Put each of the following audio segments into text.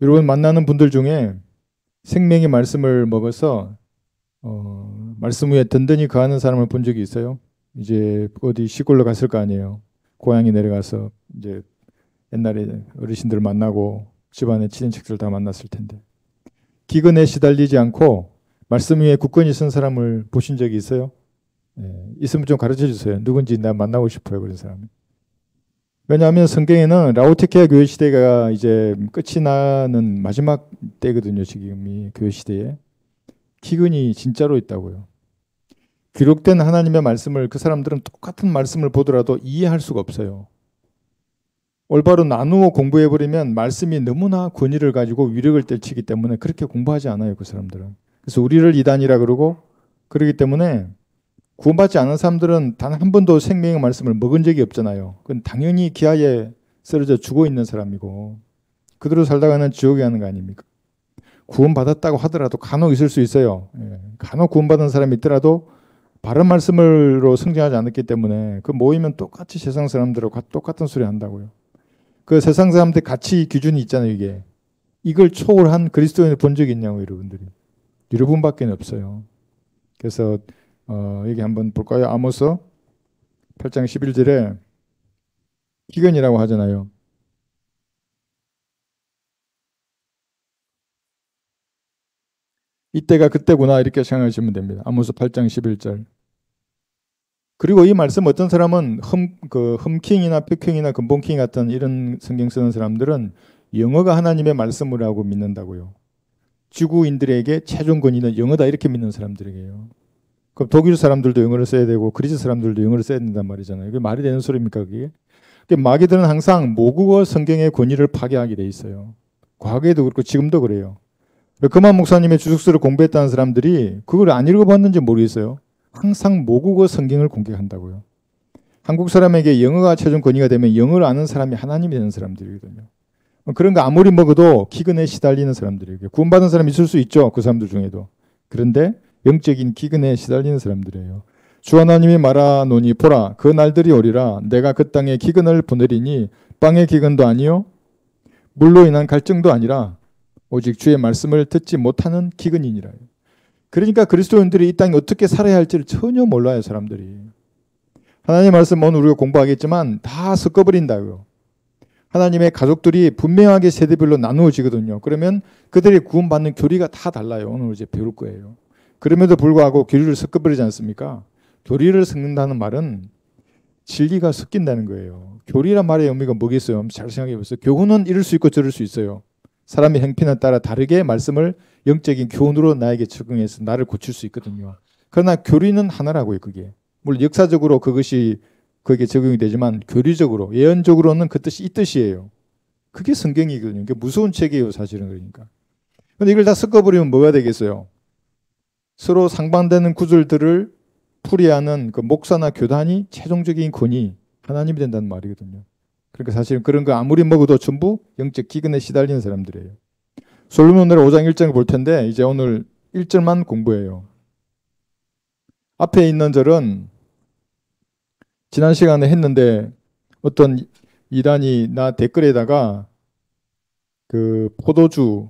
여러분 만나는 분들 중에 생명의 말씀을 먹어서 말씀 위에 든든히 거하는 사람을 본 적이 있어요? 이제 어디 시골로 갔을 거 아니에요. 고향에 내려가서 이제 옛날에 어르신들 만나고 집안의 친인척들 다 만났을 텐데 기근에 시달리지 않고 말씀 위에 굳건히 선 사람을 보신 적이 있어요? 있으면 좀 가르쳐 주세요. 누군지 나 만나고 싶어요, 그런 사람이. 왜냐하면 성경에는 라오디케아 교회 시대가 이제 끝이 나는 마지막 때거든요. 지금이 교회 시대에 기근이 진짜로 있다고요. 기록된 하나님의 말씀을 그 사람들은 똑같은 말씀을 보더라도 이해할 수가 없어요. 올바로 나누어 공부해버리면 말씀이 너무나 권위를 가지고 위력을 떨치기 때문에 그렇게 공부하지 않아요. 그 사람들은. 그래서 우리를 이단이라 그러고 그러기 때문에 구원받지 않은 사람들은 단 한 번도 생명의 말씀을 먹은 적이 없잖아요. 그건 당연히 기아에 쓰러져 죽어 있는 사람이고 그대로 살다가는 지옥에 가는 거 아닙니까? 구원받았다고 하더라도 간혹 있을 수 있어요. 간혹 구원받은 사람이 있더라도 바른 말씀으로 성장하지 않았기 때문에 그 모이면 똑같이 세상 사람들하고 똑같은 소리 한다고요. 그 세상 사람들 가치 기준이 있잖아요. 이게. 이걸 초월한 그리스도인을 본 적이 있냐고 여러분들이. 여러분밖에 없어요. 그래서 여기 한번 볼까요? 아모스 8장 11절에 기근이라고 하잖아요. 이때가 그때구나 이렇게 생각하시면 됩니다. 아모스 8장 11절. 그리고 이 말씀 어떤 사람은 흠킹이나 표킹이나 근본킹 같은 이런 성경 쓰는 사람들은 영어가 하나님의 말씀이라고 믿는다고요. 지구인들에게 최종 권위는 영어다 이렇게 믿는 사람들에게요. 그럼 독일 사람들도 영어를 써야 되고 그리스 사람들도 영어를 써야 된단 말이잖아요. 그게 말이 되는 소리입니까 그게? 마귀들은 항상 모국어 성경의 권위를 파괴하게 돼 있어요. 과거에도 그렇고 지금도 그래요. 그만 목사님의 주석서를 공부했다는 사람들이 그걸 안 읽어봤는지 모르겠어요. 항상 모국어 성경을 공격한다고요. 한국 사람에게 영어가 최종 권위가 되면 영어를 아는 사람이 하나님이 되는 사람들이거든요. 그런 거 아무리 먹어도 기근에 시달리는 사람들이에요. 구원받은 사람이 있을 수 있죠. 그 사람들 중에도. 그런데 영적인 기근에 시달리는 사람들이에요. 주 하나님이 말하노니 보라 그 날들이 오리라 내가 그 땅에 기근을 보내리니 빵의 기근도 아니요 물로 인한 갈증도 아니라 오직 주의 말씀을 듣지 못하는 기근이니라. 그러니까 그리스도인들이 이 땅에 어떻게 살아야 할지를 전혀 몰라요. 사람들이. 하나님의 말씀 오늘 우리가 공부하겠지만 다 섞어버린다고요. 하나님의 가족들이 분명하게 세대별로 나누어지거든요. 그러면 그들이 구원받는 교리가 다 달라요. 오늘 이제 배울 거예요. 그럼에도 불구하고 교리를 섞어버리지 않습니까? 교리를 섞는다는 말은 진리가 섞인다는 거예요. 교리란 말의 의미가 뭐겠어요? 잘 생각해 보세요. 교훈은 이럴 수 있고 저럴 수 있어요. 사람의 형편에 따라 다르게 말씀을 영적인 교훈으로 나에게 적용해서 나를 고칠 수 있거든요. 그러나 교리는 하나라고요. 그게. 물론 역사적으로 그것이 그게 적용이 되지만 교리적으로 예언적으로는 그 뜻이 이 뜻이에요. 그게 성경이거든요. 이게 무서운 책이에요. 사실은 그러니까. 근데 이걸 다 섞어버리면 뭐가 되겠어요? 서로 상반되는 구절들을 풀이하는 그 목사나 교단이 최종적인 권위 하나님이 된다는 말이거든요. 그러니까 사실은 그런 거 아무리 먹어도 전부 영적 기근에 시달리는 사람들이에요. 솔로몬 오늘 5장 1장을 볼 텐데 이제 오늘 1절만 공부해요. 앞에 있는 절은 지난 시간에 했는데 어떤 이단이 나 댓글에다가 그 포도주의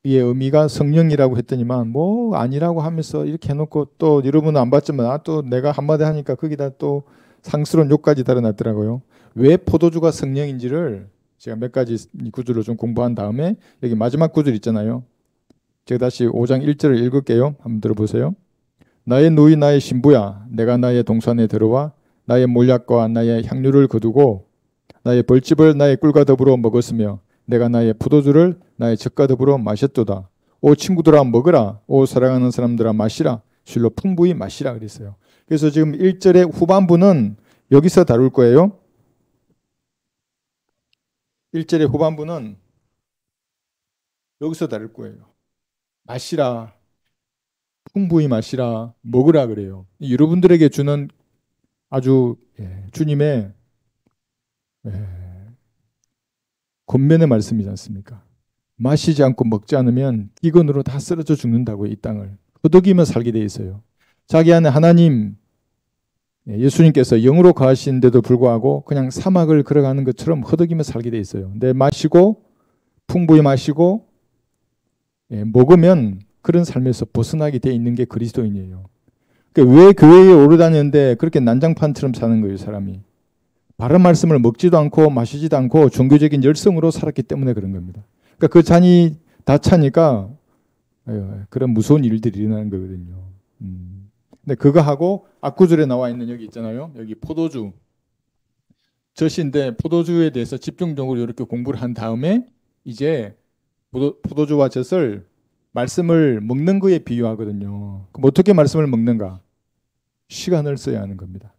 의미가 성령이라고 했더니만 뭐 아니라고 하면서 이렇게 해놓고 또 여러분은 안 봤지만 또 내가 한마디 하니까 거기다 또 상스러운 욕까지 달아놨더라고요. 왜 포도주가 성령인지를 제가 몇 가지 구절을 좀 공부한 다음에 여기 마지막 구절 있잖아요. 제가 다시 5장 1절을 읽을게요. 한번 들어보세요. 나의 누이 나의 신부야 내가 나의 동산에 들어와 나의 몰약과 나의 향유를 거두고 나의 벌집을 나의 꿀과 더불어 먹었으며 내가 나의 포도주를 나의 젖과 더불어 마셨도다. 오 친구들아 먹으라. 오 사랑하는 사람들아 마시라. 실로 풍부히 마시라 그랬어요. 그래서 지금 1절의 후반부는 여기서 다룰 거예요. 1절의 후반부는 여기서 다룰 거예요. 마시라. 풍부히 마시라. 먹으라 그래요. 여러분들에게 주는 아주 주님의 권면의 말씀이지 않습니까? 마시지 않고 먹지 않으면 기근으로 다 쓰러져 죽는다고 이 땅을. 허덕이면 살게 돼 있어요. 자기 안에 하나님 예수님께서 영으로 거하시는데도 불구하고 그냥 사막을 걸어가는 것처럼 허덕이며 살게 돼 있어요. 근데 마시고 풍부히 마시고 먹으면 그런 삶에서 벗어나게 돼 있는 게 그리스도인이에요. 그러니까 왜 교회에 오래 다니는데 그렇게 난장판처럼 사는 거예요, 사람이. 바른 말씀을 먹지도 않고 마시지도 않고 종교적인 열성으로 살았기 때문에 그런 겁니다. 그러니까 그 잔이 다 차니까 그런 무서운 일들이 일어나는 거거든요. 근데 그거 하고 앞구절에 나와 있는 여기 있잖아요. 여기 포도주. 젖인데 포도주에 대해서 집중적으로 이렇게 공부를 한 다음에 이제 포도주와 젖을 말씀을 먹는 거에 비유하거든요. 그럼 어떻게 말씀을 먹는가? 시간을 써야 하는 겁니다.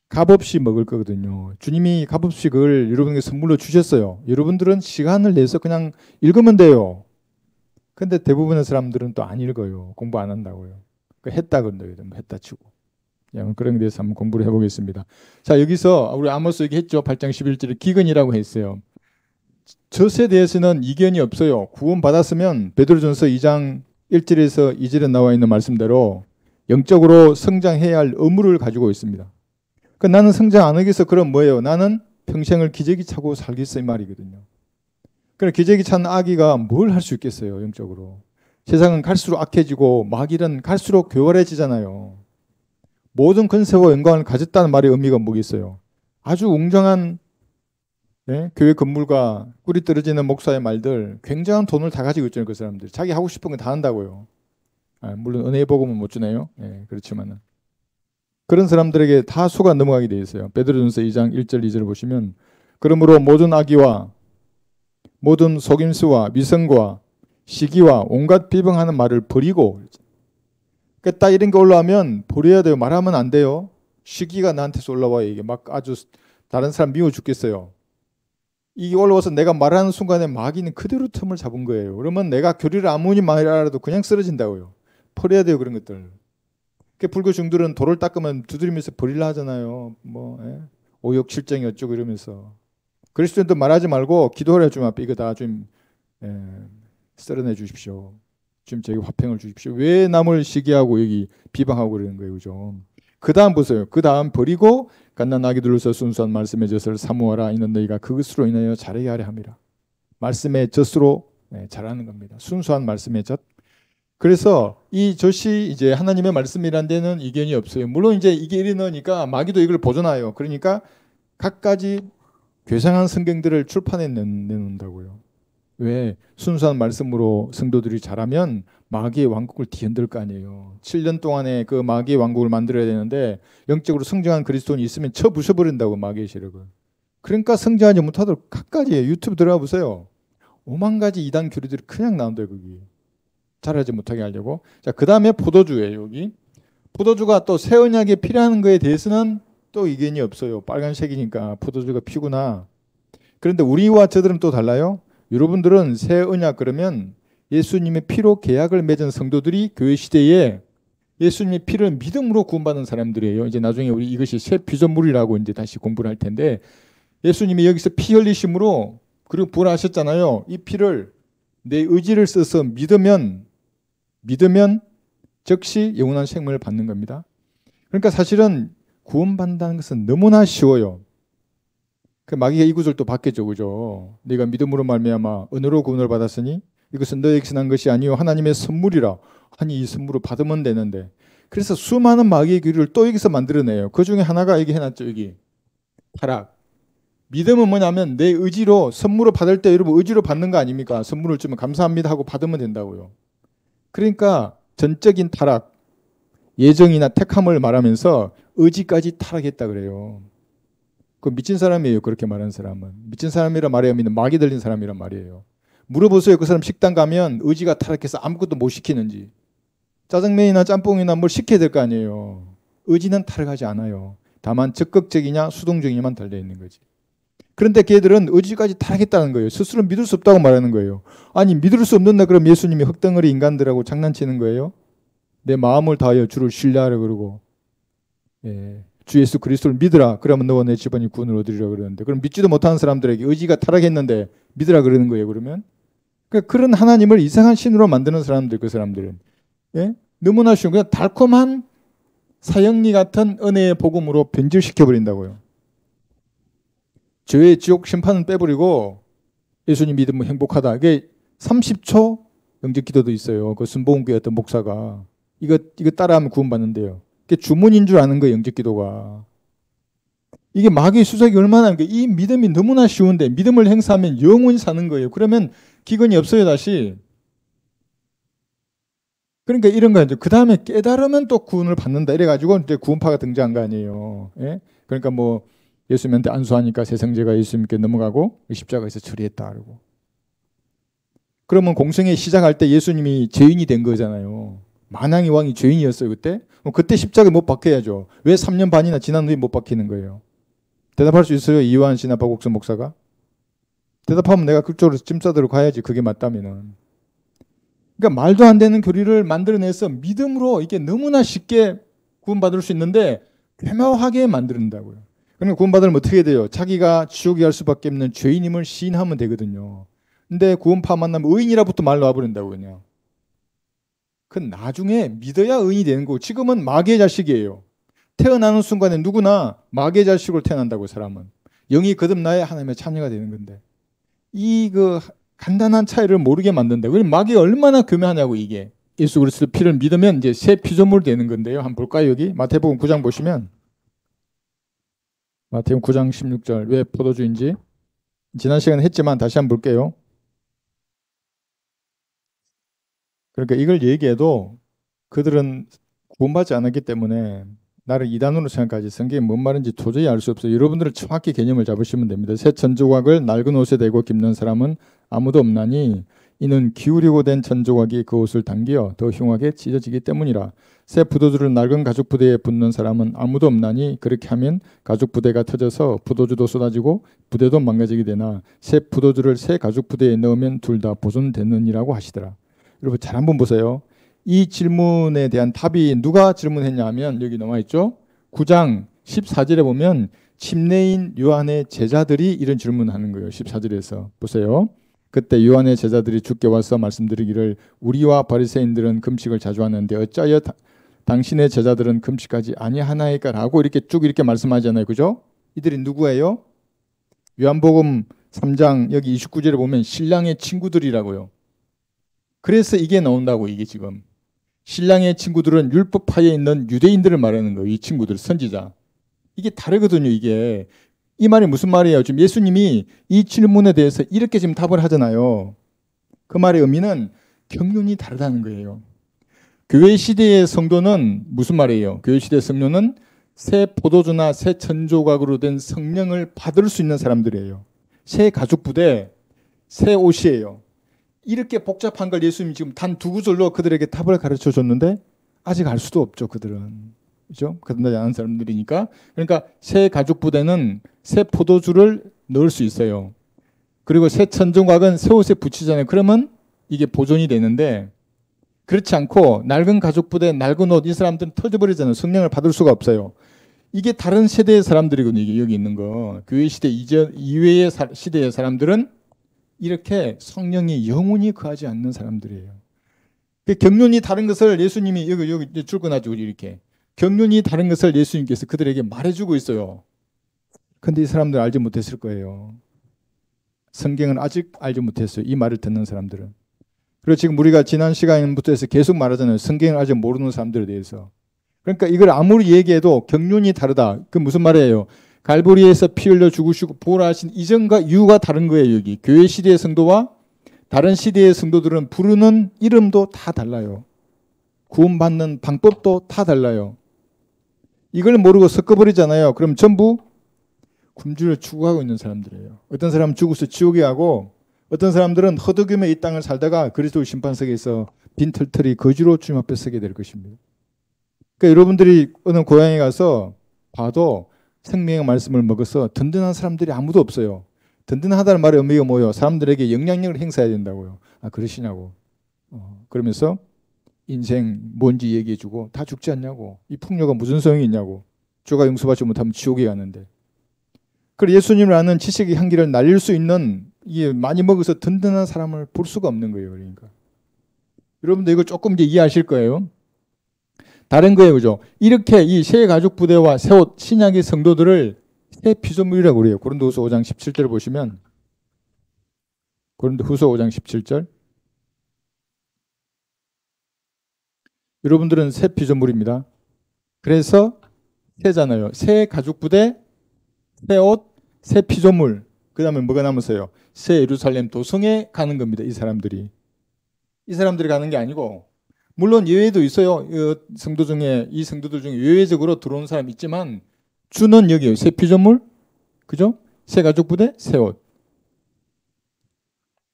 값없이 먹을 거거든요. 주님이 값없이 그걸 여러분에게 선물로 주셨어요. 여러분들은 시간을 내서 그냥 읽으면 돼요. 근데 대부분의 사람들은 또 안 읽어요. 공부 안 한다고요. 했다 그런다고요. 했다 치고. 그런 데 대해서 한번 공부를 해보겠습니다. 자, 여기서 우리 아모스 얘기했죠. 8장 11절에 기근이라고 했어요. 젖에 대해서는 이견이 없어요. 구원 받았으면 베드로전서 2장 1절에서 2절에 나와 있는 말씀대로 영적으로 성장해야 할 의무를 가지고 있습니다. 그러니까 나는 성장 안 하기 위해서 그럼 뭐예요? 나는 평생을 기저귀 차고 살겠어 이 말이거든요. 그러니까 기저귀 찬 아기가 뭘 할 수 있겠어요, 영적으로. 세상은 갈수록 악해지고 마귀는 갈수록 교활해지잖아요. 모든 권세와 영광을 가졌다는 말의 의미가 뭐겠어요? 아주 웅장한 교회 건물과 꿀이 떨어지는 목사의 말들, 굉장한 돈을 다 가지고 있잖아요, 그 사람들. 자기 하고 싶은 거 다 한다고요. 물론 은혜의 복음은 못 주네요. 그렇지만은. 그런 사람들에게 다 수가 넘어가게 돼 있어요. 베드로전서 2장 1절 2절을 보시면 그러므로 모든 악의와 모든 속임수와 위선과 시기와 온갖 비방하는 말을 버리고 그러니까 딱 이런 게 올라오면 버려야 돼요. 말하면 안 돼요. 시기가 나한테서 올라와요. 이게 막 아주 다른 사람 미워 죽겠어요. 이게 올라와서 내가 말하는 순간에 마귀는 그대로 틈을 잡은 거예요. 그러면 내가 교리를 아무리 말하라도 그냥 쓰러진다고요. 버려야 돼요. 그런 것들. 불교 중들은 돌을 닦으면 두드리면서 버리려 하잖아요. 오욕칠정이 어쩌고 이러면서. 그리스도인도 말하지 말고 기도를 해주면 앞에 이거 다 좀 썰어내 주십시오. 좀 저에게 화평을 주십시오. 왜 남을 시기하고 여기 비방하고 그러는 거예요. 그죠? 그 다음 보세요. 그 다음 버리고 갓난아기들로서 순수한 말씀의 젖을 사모하라. 이는 너희가 그것으로 인하여 자라게 하려 함이라. 말씀의 젖으로 자라는 겁니다. 순수한 말씀의 젖. 그래서 이 젖이 이제 하나님의 말씀이란 데는 이견이 없어요. 물론 이제 이게 이러니까 마귀도 이걸 보존해요. 그러니까 각가지 괴상한 성경들을 출판해 내놓는다고요. 왜? 순수한 말씀으로 성도들이 자라면 마귀의 왕국을 뒤흔들 거 아니에요. 7년 동안에 그 마귀의 왕국을 만들어야 되는데 영적으로 성장한 그리스도인이 있으면 쳐 부숴버린다고 마귀의 세력을. 그러니까 성장하지 못하도록 각가지 유튜브 들어가 보세요. 5만 가지 이단 교리들이 그냥 나온대요. 거기. 자라지 못하게 하려고. 자, 그 다음에 포도주예요. 여기. 포도주가 또 새 언약에 필요한 거에 대해서는 또 이견이 없어요. 빨간색이니까 포도주가 피구나. 그런데 우리와 저들은 또 달라요. 여러분들은 새 언약 그러면 예수님의 피로 계약을 맺은 성도들이 교회 시대에 예수님의 피를 믿음으로 구원받은 사람들이에요. 이제 나중에 우리 이것이 새 피조물이라고 이제 다시 공부를 할 텐데 예수님이 여기서 피 흘리심으로 그리고 부활하셨잖아요. 이 피를 내 의지를 써서 믿으면 즉시 영원한 생명을 받는 겁니다. 그러니까 사실은 구원받는다는 것은 너무나 쉬워요. 그 마귀가 이 구절도 바뀌었죠. 그죠? 네가 믿음으로 말미암아 은혜로 구원을 받았으니 이것은 너에게서 난 것이 아니요 하나님의 선물이라. 아니 이 선물을 받으면 되는데. 그래서 수많은 마귀의 교리를 또 여기서 만들어내요. 그 중에 하나가 여기 해놨죠. 여기 타락. 믿음은 뭐냐면 내 의지로 선물을 받을 때 여러분 의지로 받는 거 아닙니까? 선물을 주면 감사합니다 하고 받으면 된다고요. 그러니까 전적인 타락, 예정이나 택함을 말하면서 의지까지 타락했다 그래요. 그 미친 사람이에요. 그렇게 말하는 사람은. 미친 사람이라 말하면 마귀 들린 사람이란 말이에요. 물어보세요. 그 사람 식당 가면 의지가 타락해서 아무것도 못 시키는지. 짜장면이나 짬뽕이나 뭘 시켜야 될 거 아니에요. 의지는 타락하지 않아요. 다만 적극적이냐 수동적이냐만 달려있는 거지. 그런데 걔들은 의지까지 타락했다는 거예요. 스스로 믿을 수 없다고 말하는 거예요. 아니 믿을 수 없는데 그럼 예수님이 흙덩어리 인간들하고 장난치는 거예요? 내 마음을 다하여 주를 신뢰하라 그러고 주 예수 그리스도를 믿으라. 그러면 너와 내 집안이 구원을 얻으리라 그러는데 그럼 믿지도 못하는 사람들에게 의지가 타락했는데 믿으라 그러는 거예요. 그러면 그런 하나님을 이상한 신으로 만드는 사람들 그 사람들은 너무나 쉬운 그냥 달콤한 사형리 같은 은혜의 복음으로 변질시켜 버린다고요. 죄의 지옥 심판은 빼버리고 예수님 믿으면 행복하다. 이게 30초 영적 기도도 있어요. 그 순복음교회 어떤 목사가 이거 따라하면 구원받는데요. 그게 주문인 줄 아는 거예요. 영적 기도가. 이게 마귀의 수작이 얼마나 이 믿음이 너무나 쉬운데 믿음을 행사하면 영원히 사는 거예요. 그러면 기근이 없어요 다시. 그러니까 이런 거죠. 그 다음에 깨달으면 또 구원을 받는다. 이래가지고 이제 구원파가 등장한 거 아니에요. 예? 그러니까 뭐 예수님한테 안수하니까 세상제가 예수님께 넘어가고 십자가에서 처리했다. 그러고. 그러면 공생애 시작할 때 예수님이 죄인이 된 거잖아요. 만왕의 왕이 죄인이었어요 그때. 그때 십자가에 못 박혀야죠. 왜 3년 반이나 지난 후에 못 박히는 거예요? 대답할 수 있어요? 이완 신화 박옥선 목사가? 대답하면 내가 그쪽으로 찜 싸들어 가야지. 그게 맞다면은. 그러니까 말도 안 되는 교리를 만들어내서 믿음으로 이게 너무나 쉽게 구원받을 수 있는데 교묘하게 만든다고요. 그러니까 구원받으면 어떻게 돼요? 자기가 지옥에 갈 수밖에 없는 죄인임을 시인하면 되거든요. 근데 구원파 만나면 의인이라부터 말 놔버린다고 그냥. 그 나중에 믿어야 의인이 되는 거고 지금은 마귀의 자식이에요. 태어나는 순간에 누구나 마귀의 자식으로 태어난다고 사람은. 영이 거듭나야 하나님의 자녀가 되는 건데. 이 간단한 차이를 모르게 만든다. 그럼 마귀가 얼마나 교묘하냐고 이게. 예수 그리스도 피를 믿으면 이제 새 피조물 되는 건데요. 한번 볼까요 여기? 마태복음 9장 보시면 마태복음 9장 16절 왜 포도주인지 지난 시간에 했지만 다시 한번 볼게요. 그러니까 이걸 얘기해도 그들은 구원받지 않았기 때문에 나를 이단으로 생각하지 성경이 뭔 말인지 도저히 알 수 없어요. 여러분들은 정확히 개념을 잡으시면 됩니다. 새 천조각을 낡은 옷에 대고 깁는 사람은 아무도 없나니 이는 기울이고 된 천조각이 그 옷을 당겨 더 흉하게 찢어지기 때문이라. 새 포도주를 낡은 가죽 부대에 붓는 사람은 아무도 없나니 그렇게 하면 가죽 부대가 터져서 포도주도 쏟아지고 부대도 망가지게 되나 새 포도주를 새 가죽 부대에 넣으면 둘 다 보존되느니라고 하시더라. 여러분 잘 한번 보세요. 이 질문에 대한 답이 누가 질문했냐 하면 여기 나와 있죠. 9장 14절에 보면 침례인 요한의 제자들이 이런 질문을 하는 거예요. 14절에서 보세요. 그때 요한의 제자들이 주께 와서 말씀드리기를 우리와 바리새인들은 금식을 자주 하는데 어찌하여 당신의 제자들은 금식하지 아니하나이까 라고 이렇게 말씀하잖아요. 그죠? 이들이 누구예요? 요한복음 3장 여기 29절에 보면 신랑의 친구들이라고요. 그래서 이게 나온다고 이게 지금. 신랑의 친구들은 율법파에 있는 유대인들을 말하는 거예요. 이 친구들 선지자. 이게 다르거든요. 이게. 이 말이 무슨 말이에요? 지금 예수님이 이 질문에 대해서 이렇게 지금 답을 하잖아요. 그 말의 의미는 경륜이 다르다는 거예요. 교회 시대의 성도는 무슨 말이에요? 교회 시대의 성도는 새 포도주나 새 천조각으로 된 성령을 받을 수 있는 사람들이에요. 새 가죽 부대, 새 옷이에요. 이렇게 복잡한 걸 예수님이 지금 단 두 구절로 그들에게 답을 가르쳐 줬는데 아직 알 수도 없죠. 그들은. 그죠? 거듭나지 않은 사람들이니까. 그러니까 새 가죽 부대는 새 포도주를 넣을 수 있어요. 그리고 새 천조각은 새 옷에 붙이잖아요. 그러면 이게 보존이 되는데 그렇지 않고 낡은 가죽 부대, 낡은 옷 이 사람들은 터져버리잖아요. 성령을 받을 수가 없어요. 이게 다른 세대의 사람들이거든요. 이게 여기 있는 거. 교회 시대 이외의 시대의 사람들은 이렇게 성령이 영원히 거하지 않는 사람들이에요. 경륜이 다른 것을 예수님이 여기 출근하죠. 이렇게. 경륜이 다른 것을 예수님께서 그들에게 말해주고 있어요. 근데 이 사람들 알지 못했을 거예요. 성경을 아직 알지 못했어요. 이 말을 듣는 사람들은. 그리고 지금 우리가 지난 시간부터 해서 계속 말하잖아요. 성경을 아직 모르는 사람들에 대해서. 그러니까 이걸 아무리 얘기해도 경륜이 다르다. 그 무슨 말이에요? 갈보리에서 피 흘려 죽으시고 부활하신 이전과 이유가 다른 거예요. 여기 교회 시대의 성도와 다른 시대의 성도들은 부르는 이름도 다 달라요. 구원받는 방법도 다 달라요. 이걸 모르고 섞어버리잖아요. 그럼 전부 굶주려 죽어가고 있는 사람들이에요. 어떤 사람은 죽어서 지옥에 가고 어떤 사람들은 허덕임에 이 땅을 살다가 그리스도 심판석에서 빈털털이 거지로 주님 앞에 서게 될 것입니다. 그러니까 여러분들이 어느 고향에 가서 봐도 생명의 말씀을 먹어서 든든한 사람들이 아무도 없어요. 든든하다는 말의 의미가 뭐예요? 사람들에게 영향력을 행사해야 된다고요. 아 그러시냐고. 그러면서 인생 뭔지 얘기해주고 다 죽지 않냐고. 이 풍요가 무슨 소용이 있냐고. 주가 용서받지 못하면 지옥에 가는데. 그리고 예수님을 아는 지식의 향기를 날릴 수 있는 이게 많이 먹어서 든든한 사람을 볼 수가 없는 거예요. 그러니까 여러분들 이거 조금 이제 이해하실 거예요. 다른 거예요. 그죠? 이렇게 이 새 가죽 부대와 새 옷, 신약의 성도들을 새 피조물이라고 그래요. 고린도후서 5장 17절 보시면 고린도후서 5장 17절. 여러분들은 새 피조물입니다. 그래서 새잖아요. 새 가죽 부대, 새 옷, 새 피조물. 그 다음에 뭐가 남았어요? 새 예루살렘 도성에 가는 겁니다. 이 사람들이 가는 게 아니고, 물론 예외도 있어요. 성도 중에, 이 성도들 중에 예외적으로 들어온 사람 있지만 주는 여기에요. 새 피조물, 그죠? 새 가죽 부대, 새 옷.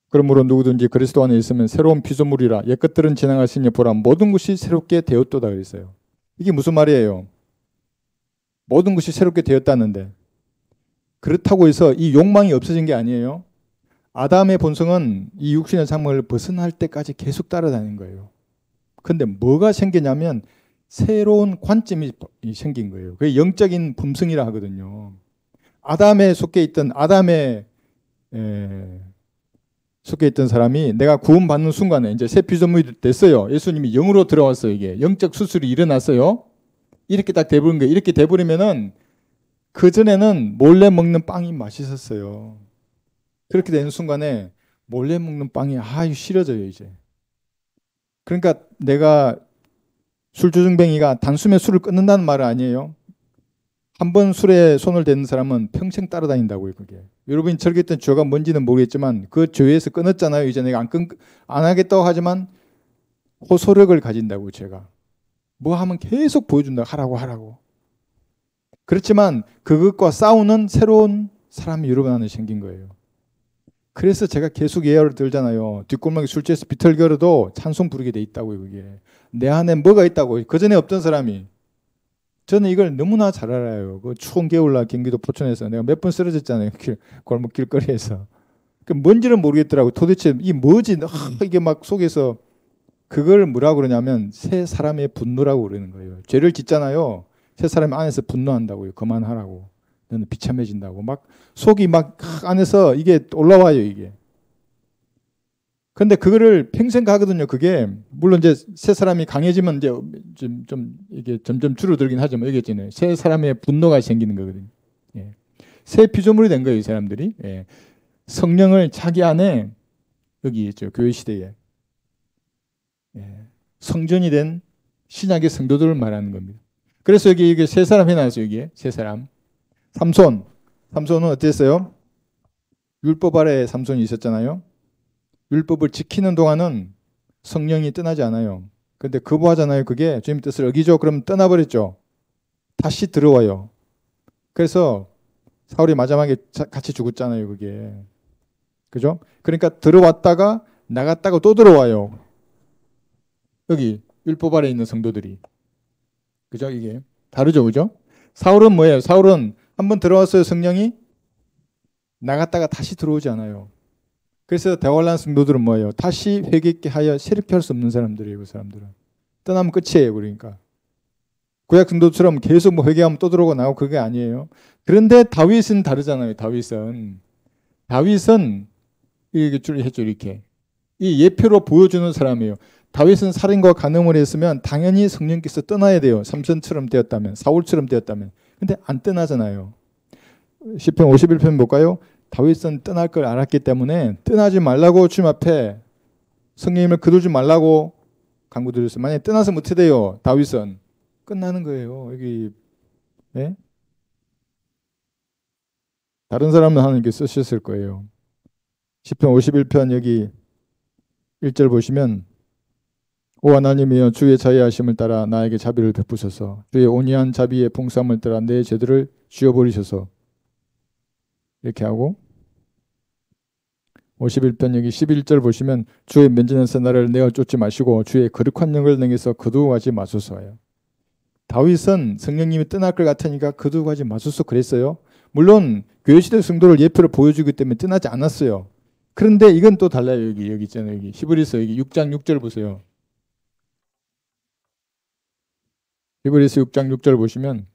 그러므로 누구든지 그리스도 안에 있으면 새로운 피조물이라. 옛것들은 지나갔으니 보라 모든 것이 새롭게 되었도다 그랬어요. 이게 무슨 말이에요? 모든 것이 새롭게 되었다는데, 그렇다고 해서 이 욕망이 없어진 게 아니에요. 아담의 본성은 이 육신의 장막을 벗어날 때까지 계속 따라다닌 거예요. 근데 뭐가 생기냐면 새로운 관점이 생긴 거예요. 그게 영적인 품성이라 하거든요. 아담에 속해 있던 사람이 내가 구원받는 순간에 이제 새 피조물이 됐어요. 예수님이 영으로 들어왔어요. 이게 영적 수술이 일어났어요. 이렇게 딱 돼버린 거예요. 이렇게 돼버리면은 그 전에는 몰래 먹는 빵이 맛있었어요. 그렇게 되는 순간에 몰래 먹는 빵이 싫어져요 이제. 그러니까 내가 술주정뱅이가 단숨에 술을 끊는다는 말은 아니에요. 한 번 술에 손을 대는 사람은 평생 따라다닌다고요. 그게. 여러분이 즐겼던 죄가 뭔지는 모르겠지만 그 죄에서 끊었잖아요. 이제 내가 안 하겠다고 하지만 호소력을 가진다고. 제가 뭐 하면 계속 보여준다. 하라고. 그렇지만 그것과 싸우는 새로운 사람이 여러분 안에 생긴 거예요. 그래서 제가 계속 예화를 들잖아요. 뒷골목에 술 취해서 비틀거려도 찬송 부르게 돼 있다고요. 그게 내 안에 뭐가 있다고. 그 전에 없던 사람이. 저는 이걸 너무나 잘 알아요. 그 추운 겨울날 경기도 포천에서 내가 몇 번 쓰러졌잖아요. 골목 길거리에서. 그 뭔지는 모르겠더라고. 도대체 이 뭐지? 이게 막 속에서 그걸 뭐라고 그러냐면 새 사람의 분노라고 그러는 거예요. 죄를 짓잖아요. 새 사람이 안에서 분노한다고요. 그만하라고. 너는 비참해진다고. 막 속이 막 안에서 이게 올라와요. 이게. 근데 그거를 평생 가거든요. 그게 물론 이제 새 사람이 강해지면 이제 좀 이게 점점 줄어들긴 하지만 여기 있잖아요. 새 사람의 분노가 생기는 거거든요. 예. 새 피조물이 된 거예요, 이 사람들이. 예. 성령을 자기 안에 여기 있죠. 교회 시대에 성전이 된 신약의 성도들을 말하는 겁니다. 그래서 여기 이게 세 사람 해놨어요. 여기에 세 사람. 삼손은 어땠어요? 율법 아래 삼손이 있었잖아요. 율법을 지키는 동안은 성령이 떠나지 않아요. 근데 거부하잖아요. 그게 주님 뜻을 어기죠. 그럼 떠나버렸죠. 다시 들어와요. 그래서 사울이 마지막에 같이 죽었잖아요. 그게. 그죠? 그러니까 들어왔다가 나갔다가 또 들어와요. 여기 율법 아래 있는 성도들이. 그죠? 이게 다르죠. 그죠? 사울은 뭐예요? 사울은 한번 들어왔어요. 성령이 나갔다가 다시 들어오지 않아요. 그래서 대환란 성도들은 뭐예요? 다시 회개케 하여 새롭게 할 수 없는 사람들이에요. 그 사람들은 떠나면 끝이에요. 그러니까 구약 성도처럼 계속 뭐 회개하면 또 들어오고 나오고 그게 아니에요. 그런데 다윗은 다르잖아요. 다윗은 이렇게 줄 했죠. 이렇게 이 예표로 보여주는 사람이에요. 다윗은 살인과 간음을 했으면 당연히 성령께서 떠나야 돼요. 삼손처럼 되었다면, 사울처럼 되었다면. 근데 안 떠나잖아요. 시편 51편 볼까요? 다윗은 떠날 걸 알았기 때문에 떠나지 말라고 주님 앞에 성령님을 거두지 말라고 간구드렸어요. 만약에 떠나서 어떻게 돼요? 다윗은 끝나는 거예요. 여기 네? 다른 사람은 하나님께 쓰셨을 거예요. 시편 51편 여기 1절 보시면 오 하나님이여 주의 자애하심을 따라 나에게 자비를 베푸소서. 주의 온유한 자비의 봉사함을 따라 내 죄들을 지워버리소서. 이렇게 하고 51편 여기 11절 보시면 주의 면전에서 나를 내어 쫓지 마시고 주의 거룩한 영을 능해서 거두어 가지 마소서예요. 다윗은 성령님이 떠날 것 같으니까 거두어 가지 마소서 그랬어요. 물론 교회시대 성도를 예표를 보여주기 때문에 떠나지 않았어요. 그런데 이건 또 달라요. 여기 있잖아요. 여기 히브리서 여기 6장 6절 보세요. 히브리서 6장 6절 보시면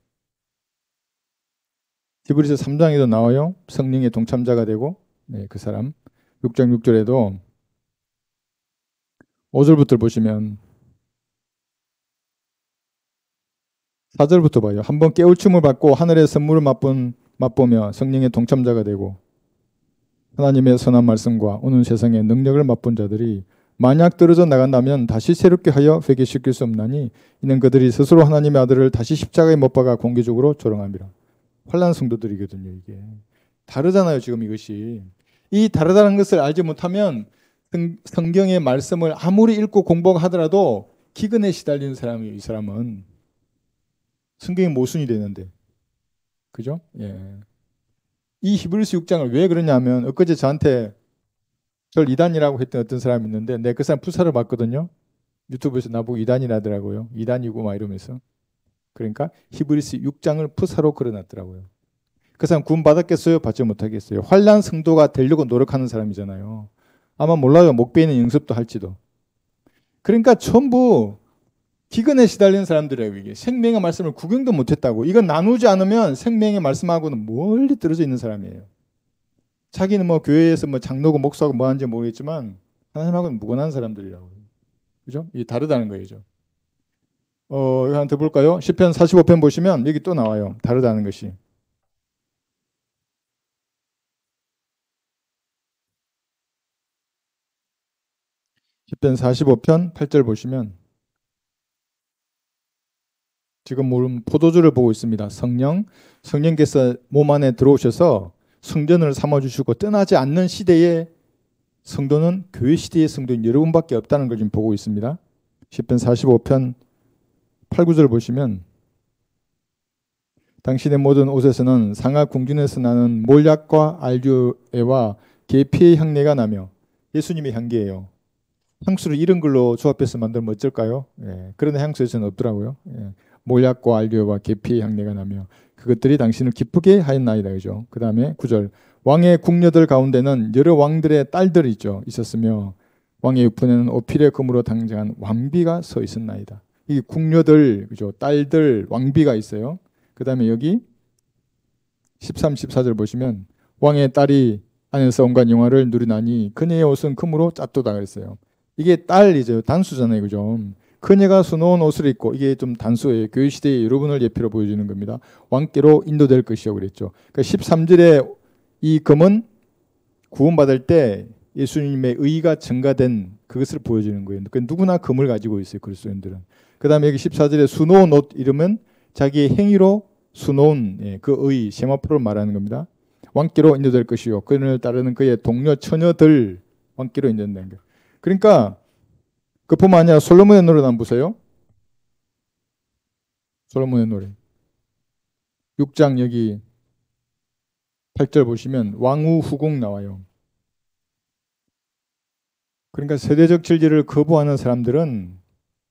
히브리서 3장에도 나와요. 성령의 동참자가 되고 그 사람 6장 6절에도 5절부터 보시면 4절부터 봐요. 한번 깨우침을 받고 하늘의 선물을 맛보며 성령의 동참자가 되고 하나님의 선한 말씀과 오는 세상의 능력을 맛본 자들이 만약 떨어져 나간다면 다시 새롭게 하여 회개시킬 수 없나니 이는 그들이 스스로 하나님의 아들을 다시 십자가에 못 박아 공개적으로 조롱함이라. 환난 성도들이거든요. 이게 다르잖아요. 지금 이것이 이 다르다는 것을 알지 못하면 성경의 말씀을 아무리 읽고 공부하더라도 기근에 시달리는 사람이에요. 이 사람은 성경이 모순이 되는데, 그죠? 예. 이 히브리서 6장을 왜 그러냐면 엊그제 저한테 절 이단이라고 했던 어떤 사람이 있는데 내가 그 사람 프사를 봤거든요. 유튜브에서 나보고 이단이라 하더라고요. 이단이고 막 이러면서. 그러니까 히브리서 6장을 프사로 걸어놨더라고요. 그 사람 구원 받았겠어요? 받지 못하겠어요? 환난 성도가 되려고 노력하는 사람이잖아요. 아마 몰라요. 목베이는 영습도 할지도. 그러니까 전부 기근에 시달리는 사람들이에요. 이게 생명의 말씀을 구경도 못했다고. 이건 나누지 않으면 생명의 말씀하고는 멀리 떨어져 있는 사람이에요. 자기는 뭐 교회에서 뭐 장로고 목사고 뭐 하는지 모르겠지만 하나님하고는 무관한 사람들이라고. 그죠? 이게 다르다는 거죠. 이거 한번 더 볼까요? 시편 45편 보시면 여기 또 나와요. 다르다는 것이. 시편 45편 8절 보시면 지금 물은 포도주를 보고 있습니다. 성령께서 몸 안에 들어오셔서 성전을 삼아주시고 떠나지 않는 시대에 성도는 교회 시대의 성도는 여러분밖에 없다는 걸 지금 보고 있습니다. 시편 45편 8, 9절 보시면 당신의 모든 옷에서는 상하 궁전에서 나는 몰약과 알류에와 계피의 향내가 나며 예수님의 향기예요. 향수를 이런 걸로 조합해서 만들면 어쩔까요? 예, 그런 향수에서는 없더라고요. 예, 몰약과 알류와 계피의 향내가 나며 그것들이 당신을 기쁘게 하였나이다. 그죠? 그 다음에 9절 왕의 궁녀들 가운데는 여러 왕들의 딸들이 있었으며 왕의 유품에는 오필의 금으로 당장한 왕비가 서 있었나이다. 이 궁녀들, 그죠? 딸들, 왕비가 있어요. 그 다음에 여기 13, 14절 보시면 왕의 딸이 안에서 온갖 영화를 누리나니 그녀의 옷은 금으로 짰도다 그랬어요. 이게 딸이죠. 단수잖아요. 그죠? 그녀가 수놓은 옷을 입고 이게 좀 단수예요. 교회 시대의 여러분을 예표로 보여주는 겁니다. 왕께로 인도될 것이요 그랬죠. 그러니까 13절에 이 금은 구원받을 때 예수님의 의가 증가된 그것을 보여주는 거예요. 그러니까 누구나 금을 가지고 있어요. 그리스도인들은. 그 다음에 여기 14절에 수놓은 옷 이름은 자기의 행위로 수놓은 그 의, 세마포를 말하는 겁니다. 왕께로 인도될 것이요. 그를 따르는 그의 동료 처녀들 왕께로 인도된다는 거예요. 그러니까 그뿐만 아니라 솔로몬의 노래 한번 보세요. 솔로몬의 노래 6장 여기 8절 보시면 왕후 후궁 나와요. 그러니까 세대적 진리를 거부하는 사람들은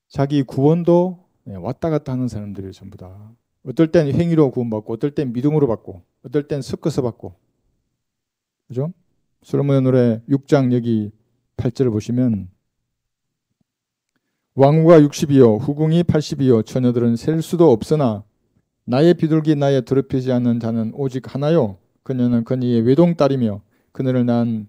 자기 구원도 왔다 갔다 하는 사람들이에요. 전부 다. 어떨 땐 행위로 구원받고 어떨 땐 믿음으로 받고 어떨 땐 섞어서 받고. 그죠? 솔로몬의 노래 6장 여기 8절을 보시면 왕후가 60이요 후궁이 80이요 처녀들은 셀 수도 없으나 나의 비둘기 나의 더럽히지 않는 자는 오직 하나요 그녀는 그녀의 외동딸이며 그녀를 낳은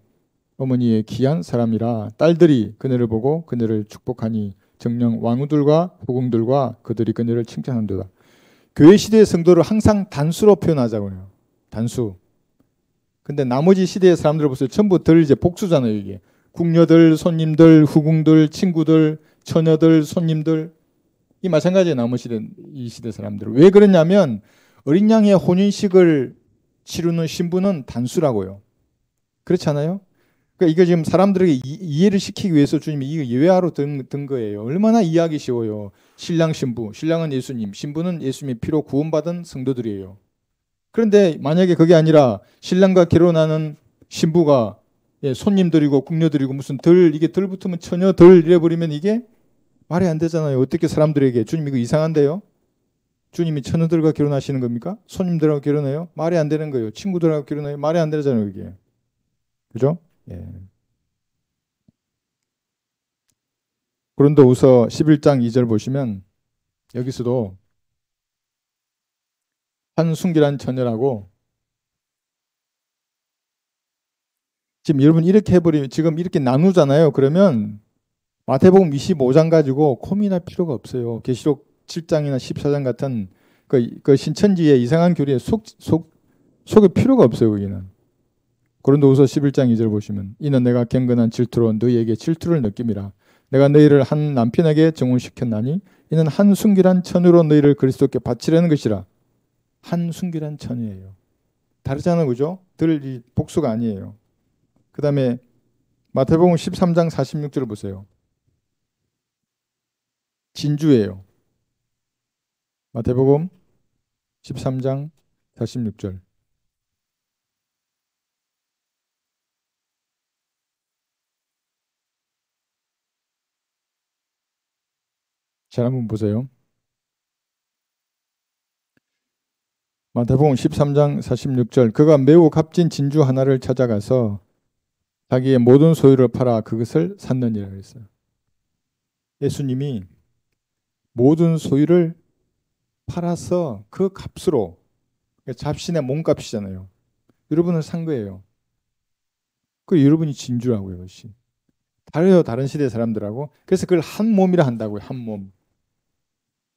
어머니의 귀한 사람이라 딸들이 그녀를 보고 그녀를 축복하니 정녕 왕후들과 후궁들과 그들이 그녀를 칭찬한도다. 교회 시대의 성도를 항상 단수로 표현하자고요. 단수. 근데 나머지 시대의 사람들을 보세요. 전부 들 이제 복수잖아요. 이게 궁녀들, 손님들, 후궁들, 친구들, 처녀들, 손님들 이 마찬가지예요. 나머지 시대 이 시대 사람들. 왜 그러냐면 어린 양의 혼인식을 치르는 신부는 단수라고요. 그렇지 않아요? 그러니까 이거 지금 사람들에게 이해를 시키기 위해서 주님이 이거 예외하러 든 거예요. 얼마나 이해하기 쉬워요. 신랑 신부, 신랑은 예수님, 신부는 예수님의 피로 구원받은 성도들이에요. 그런데 만약에 그게 아니라 신랑과 결혼하는 신부가 손님들이고 궁녀들이고 무슨 이게 덜 붙으면 처녀들 이래버리면 이게 말이 안 되잖아요. 어떻게 사람들에게 주님 이거 이상한데요? 주님이 처녀들과 결혼하시는 겁니까? 손님들하고 결혼해요? 말이 안 되는 거예요. 친구들하고 결혼해요? 말이 안 되잖아요. 이게. 그죠? 예. 고린도후서 11장 2절 보시면 여기서도 한 순결한 처녀라고 지금 여러분 이렇게 해버리면 지금 이렇게 나누잖아요. 그러면 마태복음 25장 가지고 고민할 필요가 없어요. 계시록 7장이나 14장 같은 그 신천지의 이상한 교리에 속일 필요가 없어요. 거기는. 고린도후서 11장 2절 보시면 이는 내가 경건한 질투로 너희에게 질투를 느낌이라. 내가 너희를 한 남편에게 정혼시켰나니 이는 한 순결한 처녀로 너희를 그리스도께 바치려는 것이라. 한 순결한 처녀예요. 다르잖아요, 그죠? 들 복수가 아니에요. 그 다음에 마태복음 13장 46절 보세요. 진주예요. 마태복음 13장 46절. 잘 한번 보세요. 마태복음 13장 46절. 그가 매우 값진 진주 하나를 찾아가서 자기의 모든 소유를 팔아 그것을 샀느니라 그랬어요. 예수님이 모든 소유를 팔아서 그 값으로, 잡신의 몸값이잖아요. 여러분을 산 거예요. 그 여러분이 진주라고요. 그것이. 다르요, 다른 시대 사람들하고. 그래서 그걸 한 몸이라 한다고요. 한 몸.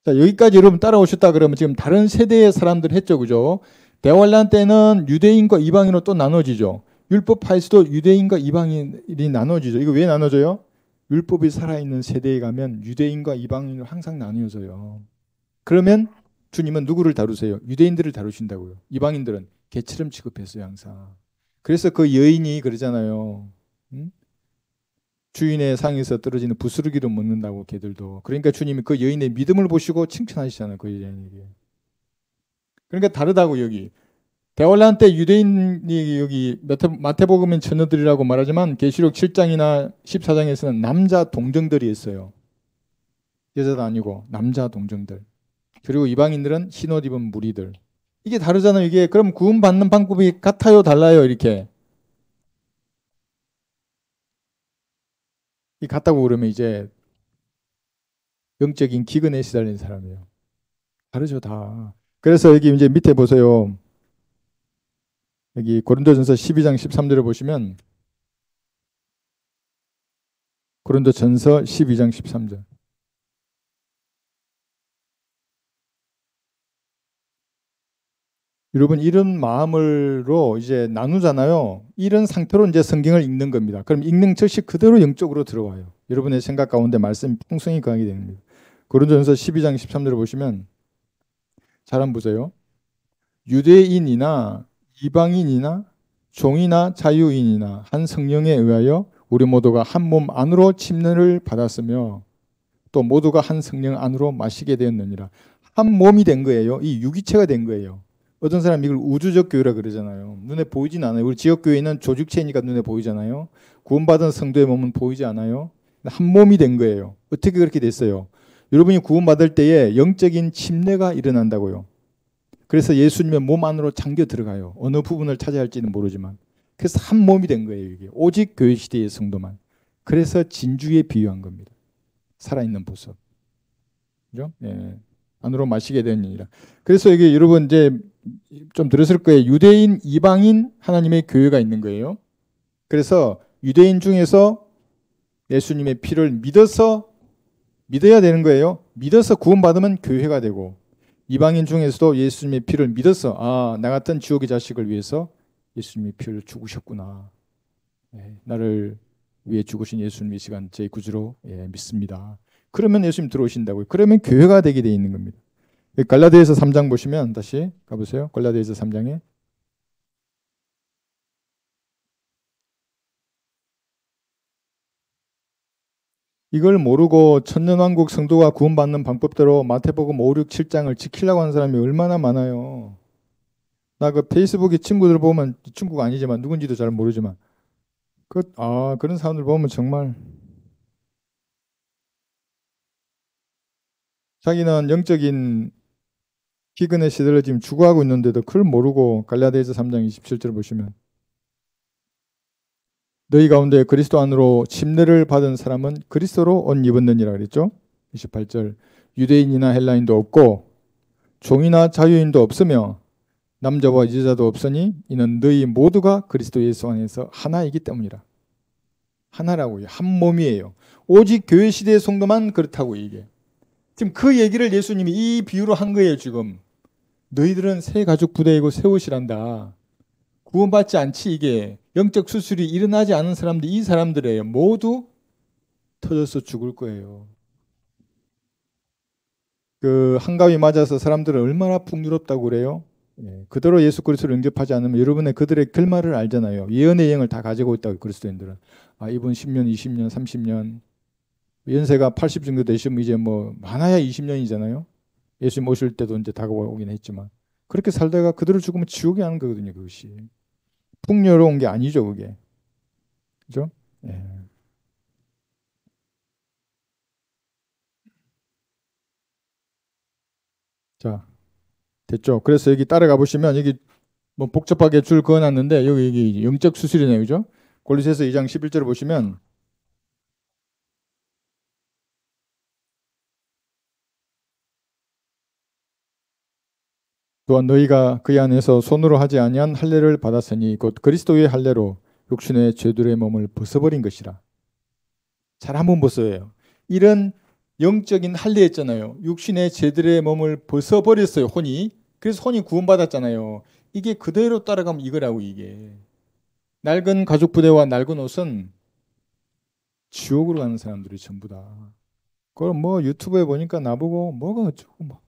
자, 여기까지 여러분 따라오셨다 그러면 지금 다른 세대의 사람들 했죠. 그죠? 대환란 때는 유대인과 이방인으로 또 나눠지죠. 율법파에서도 유대인과 이방인이 나눠지죠. 이거 왜 나눠져요? 율법이 살아있는 세대에 가면 유대인과 이방인으로 항상 나뉘어져요. 그러면 주님은 누구를 다루세요? 유대인들을 다루신다고요. 이방인들은 개처럼 취급했어요. 항상. 그래서 그 여인이 그러잖아요. 응? 주인의 상에서 떨어지는 부스러기를 먹는다고 걔들도. 그러니까 주님이 그 여인의 믿음을 보시고 칭찬하시잖아요. 그 여인에게. 그러니까 다르다고 여기. 대환란 때 유대인이 여기 마태복음은 처녀들이라고 말하지만 계시록 7장이나 14장에서는 남자 동정들이 있어요. 여자도 아니고 남자 동정들. 그리고 이방인들은 흰옷 입은 무리들. 이게 다르잖아요. 이게 그럼 구원받는 방법이 같아요, 달라요, 이렇게. 이 같다고 그러면 이제 영적인 기근에 시달린 사람이에요. 다르죠, 다. 그래서 여기 이제 밑에 보세요. 여기 고린도전서 12장 13절을 보시면 고린도전서 12장 13절. 여러분 이런 마음으로 이제 나누잖아요. 이런 상태로 이제 성경을 읽는 겁니다. 그럼 읽는 즉시 그대로 영적으로 들어와요. 여러분의 생각 가운데 말씀이 풍성히 강하게 됩니다. 고린도전서 12장 13절을 보시면 잘 한번 보세요. 유대인이나 이방인이나 종이나 자유인이나 한 성령에 의하여 우리 모두가 한 몸 안으로 침례를 받았으며 또 모두가 한 성령 안으로 마시게 되었느니라. 한 몸이 된 거예요. 이 유기체가 된 거예요. 어떤 사람 이걸 우주적 교회라 그러잖아요. 눈에 보이진 않아요. 우리 지역 교회는 조직체니까 눈에 보이잖아요. 구원받은 성도의 몸은 보이지 않아요. 한 몸이 된 거예요. 어떻게 그렇게 됐어요? 여러분이 구원받을 때에 영적인 침례가 일어난다고요. 그래서 예수님의 몸 안으로 잠겨 들어가요. 어느 부분을 차지야 할지는 모르지만. 그래서 한 몸이 된 거예요. 이게 오직 교회 시대의 성도만. 그래서 진주에 비유한 겁니다. 살아있는 보석. 그죠? 예. 안으로 마시게 된 일이라. 그래서 이게 여러분 이제 좀 들었을 거예요. 유대인, 이방인 하나님의 교회가 있는 거예요. 그래서 유대인 중에서 예수님의 피를 믿어야 되는 거예요. 믿어서 구원받으면 교회가 되고, 이방인 중에서도 예수님의 피를 믿어서 나 같은 지옥의 자식을 위해서 예수님의 피를 죽으셨구나. 나를 위해 죽으신 예수님 이 시간 제 구주로 믿습니다. 그러면 예수님 들어오신다고요. 그러면 교회가 되게 돼 있는 겁니다. 갈라디아서 3장 보시면 다시 가보세요. 갈라디아서 3장에 이걸 모르고 천년왕국 성도가 구원받는 방법대로 마태복음 5, 6, 7장을 지키려고 하는 사람이 얼마나 많아요. 나 그 페이스북에 친구들 보면, 친구가 아니지만 누군지도 잘 모르지만 그런 사람들 보면 정말 자기는 영적인 기근에 시들어 지금 죽어가고 있는데도 그걸 모르고 갈라디아서 3장 27절 보시면 너희 가운데 그리스도 안으로 침례를 받은 사람은 그리스도로 옷 입었느니라 그랬죠. 28절 유대인이나 헬라인도 없고 종이나 자유인도 없으며 남자와 여자도 없으니 이는 너희 모두가 그리스도 예수 안에서 하나이기 때문이라. 하나라고요. 한 몸이에요. 오직 교회 시대의 성도만 그렇다고 이게. 지금 그 얘기를 예수님이 이 비유로 한 거예요. 지금 너희들은 새 가죽 부대이고 새 옷이란다. 구원받지 않지 이게. 영적 수술이 일어나지 않은 사람들, 이 사람들이에요. 모두 터져서 죽을 거예요. 그 한가위 맞아서 사람들은 얼마나 풍요롭다고 그래요? 예, 그대로 예수 그리스도를 영접하지 않으면 여러분의 그들의 결말을 알잖아요. 예언의 영을 다 가지고 있다고 그리스도인들은. 아, 이분 10년, 20년, 30년 연세가 80 정도 되시면 이제 뭐 많아야 20년이잖아요. 예수님 오실 때도 이제 다가오긴 했지만 그렇게 살다가 그대로 죽으면 지옥에 가는 거거든요. 그것이 풍요로운 게 아니죠, 그게. 그죠? 예. 자, 됐죠? 그래서 여기 따라가 보시면 여기 뭐 복잡하게 줄 그어놨는데 여기 영적 수술이네요, 그죠? 골로새서 2장 11절을 보시면 또한 너희가 그의 안에서 손으로 하지 아니한 할례를 받았으니 곧 그리스도의 할례로 육신의 죄들의 몸을 벗어버린 것이라. 잘 한번 보세요. 이런 영적인 할례였잖아요. 육신의 죄들의 몸을 벗어버렸어요, 혼이. 그래서 혼이 구원받았잖아요. 이게 그대로 따라가면 이거라고 이게. 낡은 가죽 부대와 낡은 옷은 지옥으로 가는 사람들이 전부 다. 그걸 뭐 유튜브에 보니까 나보고 뭐가 어쩌고 뭐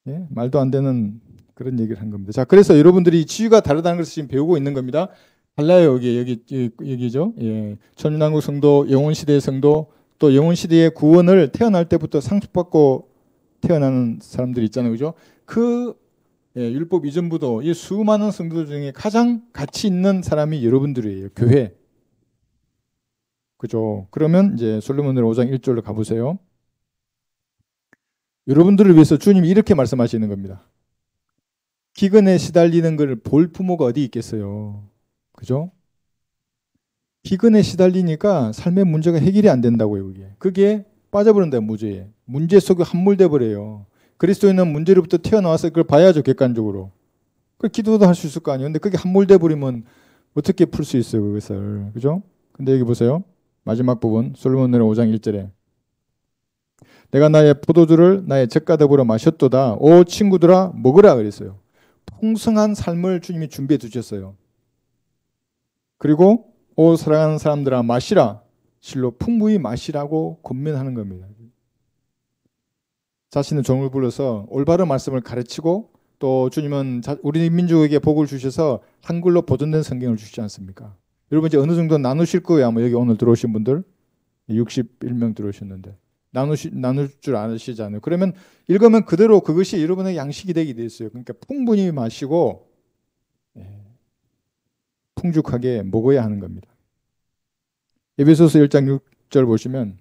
예? 말도 안 되는 그런 얘기를 한 겁니다. 자, 그래서 여러분들이 치유가 다르다는 것을 지금 배우고 있는 겁니다. 달라요. 여기죠. 예. 천년왕국 성도, 영원 시대의 성도, 또 영원 시대의 구원을 태어날 때부터 상속받고 태어나는 사람들이 있잖아요, 그죠? 그 예, 율법 이전부도 이 수많은 성도들 중에 가장 가치 있는 사람이 여러분들이에요. 교회. 그죠? 그러면 이제 솔로몬의 5장 1절로 가보세요. 여러분들을 위해서 주님이 이렇게 말씀하시는 겁니다. 기근에 시달리는 걸 볼 부모가 어디 있겠어요. 그죠? 기근에 시달리니까 삶의 문제가 해결이 안 된다고요. 그게 빠져버린다 무죄에. 문제 속에 함몰돼 버려요. 그리스도인은 문제로부터 튀어나와서 그걸 봐야죠. 객관적으로. 그 기도도 할 수 있을 거 아니에요. 근데 그게 함몰돼 버리면 어떻게 풀 수 있어요. 그것을. 그죠? 근데 여기 보세요. 마지막 부분 솔로몬 노래 5장 1절에 내가 나의 포도주를 나의 젖과 더불어 마셨도다. 오 친구들아 먹으라 그랬어요. 풍성한 삶을 주님이 준비해 두셨어요. 그리고 오 사랑하는 사람들아 마시라. 실로 풍부히 마시라고 권면하는 겁니다. 자신의 종을 불러서 올바른 말씀을 가르치고 또 주님은 우리 민족에게 복을 주셔서 한글로 보존된 성경을 주시지 않습니까? 여러분 이제 어느 정도 나누실 거예요. 아마 여기 오늘 들어오신 분들 61명 들어오셨는데 나눌 줄 아시잖아요. 그러면 읽으면 그대로 그것이 여러분의 양식이 되게 돼 있어요. 그러니까 풍분히 마시고 풍족하게 먹어야 하는 겁니다. 에베소서 1장 6절 보시면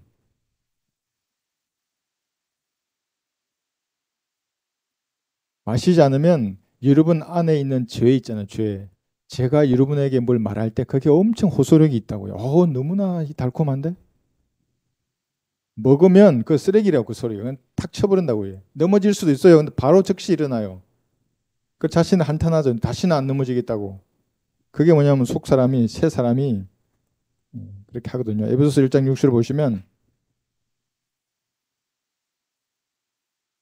마시지 않으면 여러분 안에 있는 죄 있잖아요. 죄. 제가 여러분에게 뭘 말할 때 그게 엄청 호소력이 있다고요. 너무나 달콤한데? 먹으면 그 쓰레기라고 그 소리가 그냥 탁 쳐버린다고요. 넘어질 수도 있어요. 근데 바로 즉시 일어나요. 그 자신을 한탄하죠. 다시는 안 넘어지겠다고. 그게 뭐냐면 속 사람이 새 사람이 그렇게 하거든요. 에베소서 1장 6절을 보시면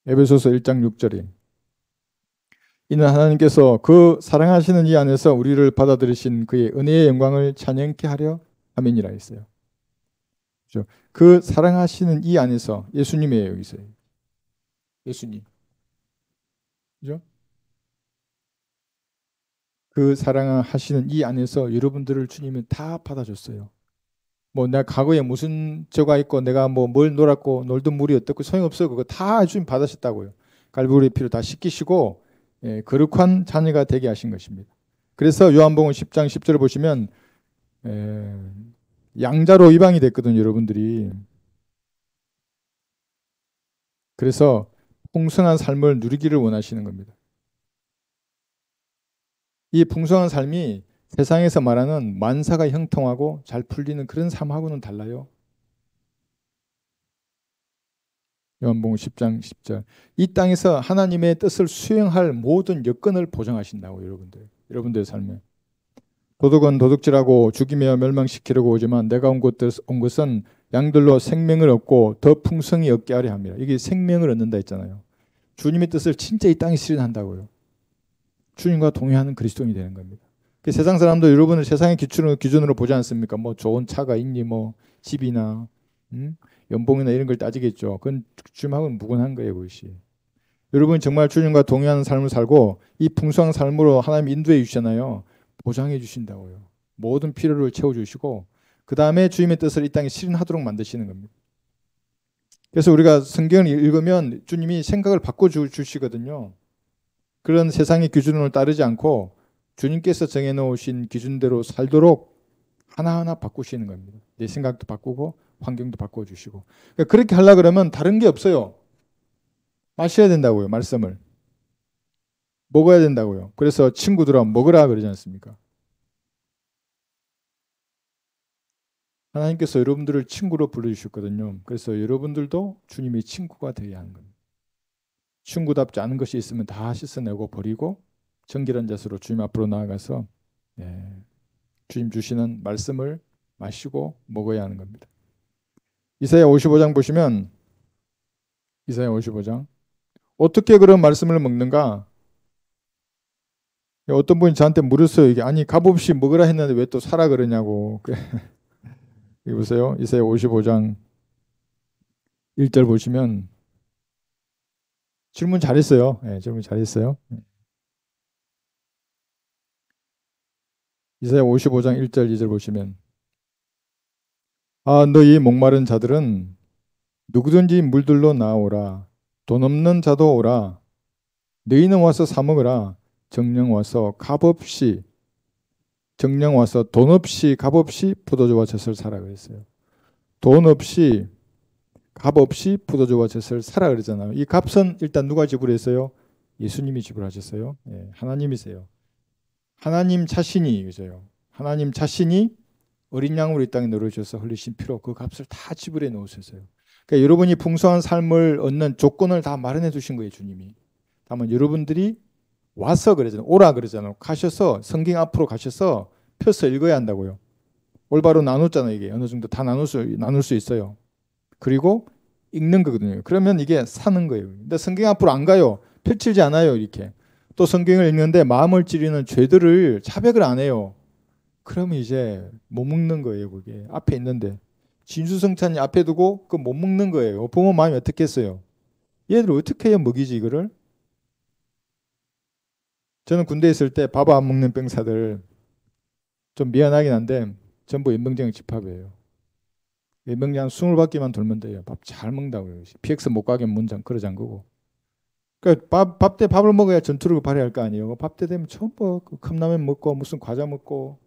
에베소서 1장 6절이 이는 하나님께서 그 사랑하시는 이 안에서 우리를 받아들이신 그의 은혜의 영광을 찬양케 하려 함이니라 했어요. 그렇죠? 그 사랑하시는 이 안에서 예수님이에요. 여기서 예수님. 그죠? 그 사랑하시는 이 안에서 여러분들을 주님이 다 받아줬어요. 뭐 내가 과거에 무슨 죄가 있고 내가 뭐 뭘 놀았고 놀던 물이 어떻고 소용없어요. 그거 다 주님 받으셨다고요. 갈보리의 피로 다 씻기시고 거룩한 자녀가 되게 하신 것입니다. 그래서 요한복음 10장 10절을 보시면 양자로 이방이 됐거든요. 여러분들이. 그래서 풍성한 삶을 누리기를 원하시는 겁니다. 이 풍성한 삶이 세상에서 말하는 만사가 형통하고 잘 풀리는 그런 삶하고는 달라요. 요한복음 10장 10절. 이 땅에서 하나님의 뜻을 수행할 모든 여건을 보장하신다고 여러분들의 삶에. 도둑은 도둑질하고 죽이며 멸망시키려고 오지만 내가 온 것은 양들로 생명을 얻고 더 풍성히 얻게 하려 합니다. 이게 생명을 얻는다 했잖아요. 주님의 뜻을 진짜 이 땅에 실현한다고요. 주님과 동행하는 그리스도인이 되는 겁니다. 그 세상 사람도 여러분을 세상의 기준으로 보지 않습니까? 뭐 좋은 차가 있니, 뭐 집이나 연봉이나 이런 걸 따지겠죠. 그건 주님하고는 무관한 거예요, 그것이. 여러분 정말 주님과 동의하는 삶을 살고 이 풍성한 삶으로 하나님 인도해 주시잖아요. 보장해 주신다고요. 모든 필요를 채워주시고 그 다음에 주님의 뜻을 이 땅에 실현하도록 만드시는 겁니다. 그래서 우리가 성경을 읽으면 주님이 생각을 바꿔주시거든요. 그런 세상의 기준을 따르지 않고 주님께서 정해놓으신 기준대로 살도록 하나하나 바꾸시는 겁니다. 내 생각도 바꾸고 환경도 바꿔주시고. 그러니까 그렇게 하려고 그러면 다른 게 없어요. 마셔야 된다고요. 말씀을. 먹어야 된다고요. 그래서 친구들아 먹으라 그러지 않습니까? 하나님께서 여러분들을 친구로 불러주셨거든요. 그래서 여러분들도 주님의 친구가 되어야 하는 겁니다. 친구답지 않은 것이 있으면 다 씻어내고 버리고 정결한 자세로 주님 앞으로 나아가서 주님 주시는 말씀을 마시고 먹어야 하는 겁니다. 이사야 55장 보시면 이사야 55장 어떻게 그런 말씀을 먹는가? 어떤 분이 저한테 물었어요. 이게 아니 값없이 먹으라 했는데 왜 또 사라 그러냐고. 여기 보세요. 이사야 55장 1절 보시면 질문 잘했어요. 질문 잘했어요. 이사야 55장 1절 2절 보시면 너희 목마른 자들은 누구든지 물들러 나오라. 돈 없는 자도 오라. 너희는 와서 사 먹으라. 정령 와서 값없이 정령 와서 돈 없이 값없이 포도주와 젖을 사라 그랬어요. 돈 없이 값없이 포도주와 젖을 사라 그러잖아요. 이 값은 일단 누가 지불했어요? 예수님이 지불하셨어요. 하나님이세요. 하나님 자신이 그죠? 하나님 자신이 어린 양으로 이 땅에 내려오셔서 흘리신 피로 그 값을 다 지불해 놓으셨어요. 그러니까 여러분이 풍성한 삶을 얻는 조건을 다 마련해 두신 거예요, 주님이. 다만 여러분들이 와서 그러잖아요. 오라 그러잖아요. 가셔서 성경 앞으로 가셔서 펴서 읽어야 한다고요. 올바로 나눴잖아요, 이게. 어느 정도 다 나눌 수 있어요. 그리고 읽는 거거든요. 그러면 이게 사는 거예요. 근데 성경 앞으로 안 가요. 펼치지 않아요, 이렇게. 또 성경을 읽는데 마음을 찌르는 죄들을 차별을 안 해요. 그러면 이제 못 먹는 거예요, 그게. 앞에 있는데. 진수성찬이 앞에 두고 그 못 먹는 거예요. 부모 마음이 어떻겠어요? 얘들 어떻게 해야 먹이지, 이거를? 저는 군대에 있을 때 밥 안 먹는 병사들 좀 미안하긴 한데 전부 연병장 집합이에요. 연병장 20바퀴만 돌면 돼요. 밥 잘 먹는다고요. PX 못 가게 문장 걸어 잠그고. 그러니까 밥 때 밥을 먹어야 전투력을 발휘할 거 아니에요. 밥 때 되면 전부 그 컵라면 먹고 무슨 과자 먹고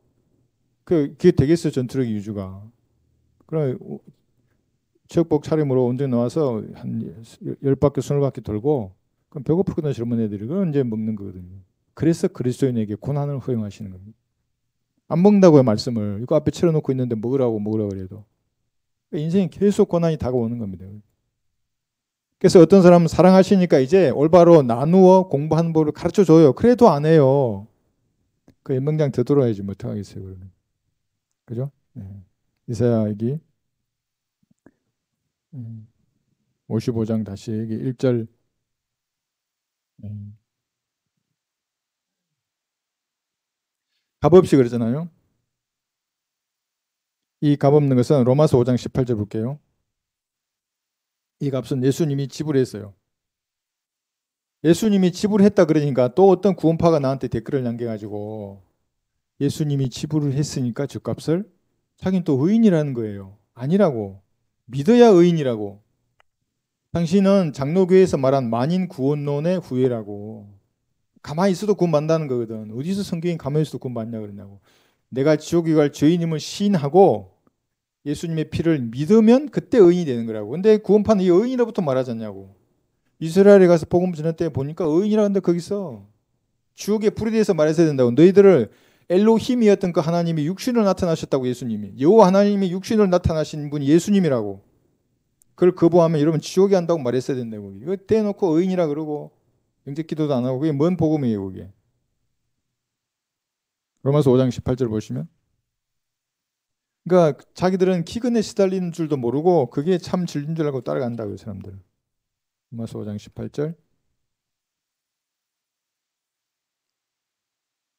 그게 되겠어요, 전투력의 유주가. 그럼 체육복 차림으로 운동에 나와서 한 10바퀴 20바퀴 돌고 그럼 배고프거나 젊은 애들이 그건 이제 먹는 거거든요. 그래서 그리스도인에게 고난을 허용하시는 겁니다. 안 먹는다고요, 말씀을. 이거 앞에 차려놓고 있는데 먹으라고 그래도. 인생이 계속 고난이 다가오는 겁니다. 그래서 어떤 사람은 사랑하시니까 이제 올바로 나누어 공부하는 법을 가르쳐줘요. 그래도 안 해요. 그 연명장 되돌아야지 뭐 어떡하겠어요, 그러면. 그죠? 이사야 여기 55장 다시 여기 1절 값없이 그러잖아요. 이 값없는 것은 로마서 5장 18절 볼게요. 이 값은 예수님이 지불했어요. 예수님이 지불했다 그러니까 또 어떤 구원파가 나한테 댓글을 남겨가지고 예수님이 지불을 했으니까 죗값을 자기는 또 의인이라는 거예요. 아니라고. 믿어야 의인이라고. 당신은 장로교에서 말한 만인 구원론의 후예라고. 가만히 있어도 구원받는다는 거거든. 어디서 성경이 가만히 있어도 구원받냐 그러냐고. 내가 지옥에 갈 죄인임을 시인하고 예수님의 피를 믿으면 그때 의인이 되는 거라고. 근데 구원파는 이 의인으로부터 말하지 않냐고. 이스라엘에 가서 복음 전할 때 보니까 의인이라는데 거기서 지옥에 불에 대해서 말했어야 된다고. 너희들을 엘로힘이었던 그 하나님이 육신으로 나타나셨다고. 예수님이 여호와 하나님이 육신으로 나타나신 분이 예수님이라고. 그걸 거부하면 여러분 지옥에 한다고 말했어야 된다고. 이거 대놓고 의인이라 그러고 영접기도도 안 하고 그게 뭔 복음이에요 그게. 로마서 5장 18절 보시면 그러니까 자기들은 기근에 시달리는 줄도 모르고 그게 참 진리인 줄 알고 따라간다고요 사람들. 로마서 5장 18절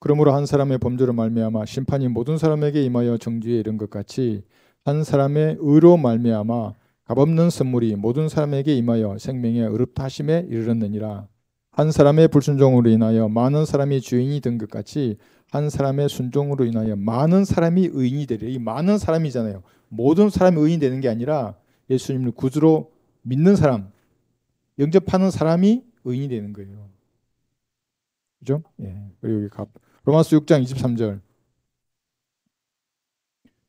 그러므로 한 사람의 범죄로 말미암아 심판이 모든 사람에게 임하여 정죄에 이른 것 같이 한 사람의 의로 말미암아 값없는 선물이 모든 사람에게 임하여 생명의 의롭다 하심에 이르렀느니라. 한 사람의 불순종으로 인하여 많은 사람이 죄인이 된 것 같이 한 사람의 순종으로 인하여 많은 사람이 의인이 되리라. 이 많은 사람이잖아요. 모든 사람이 의인이 되는 게 아니라 예수님을 구주로 믿는 사람, 영접하는 사람이 의인이 되는 거예요. 그죠? 예. 그리고 여기 로마서 6장 23절.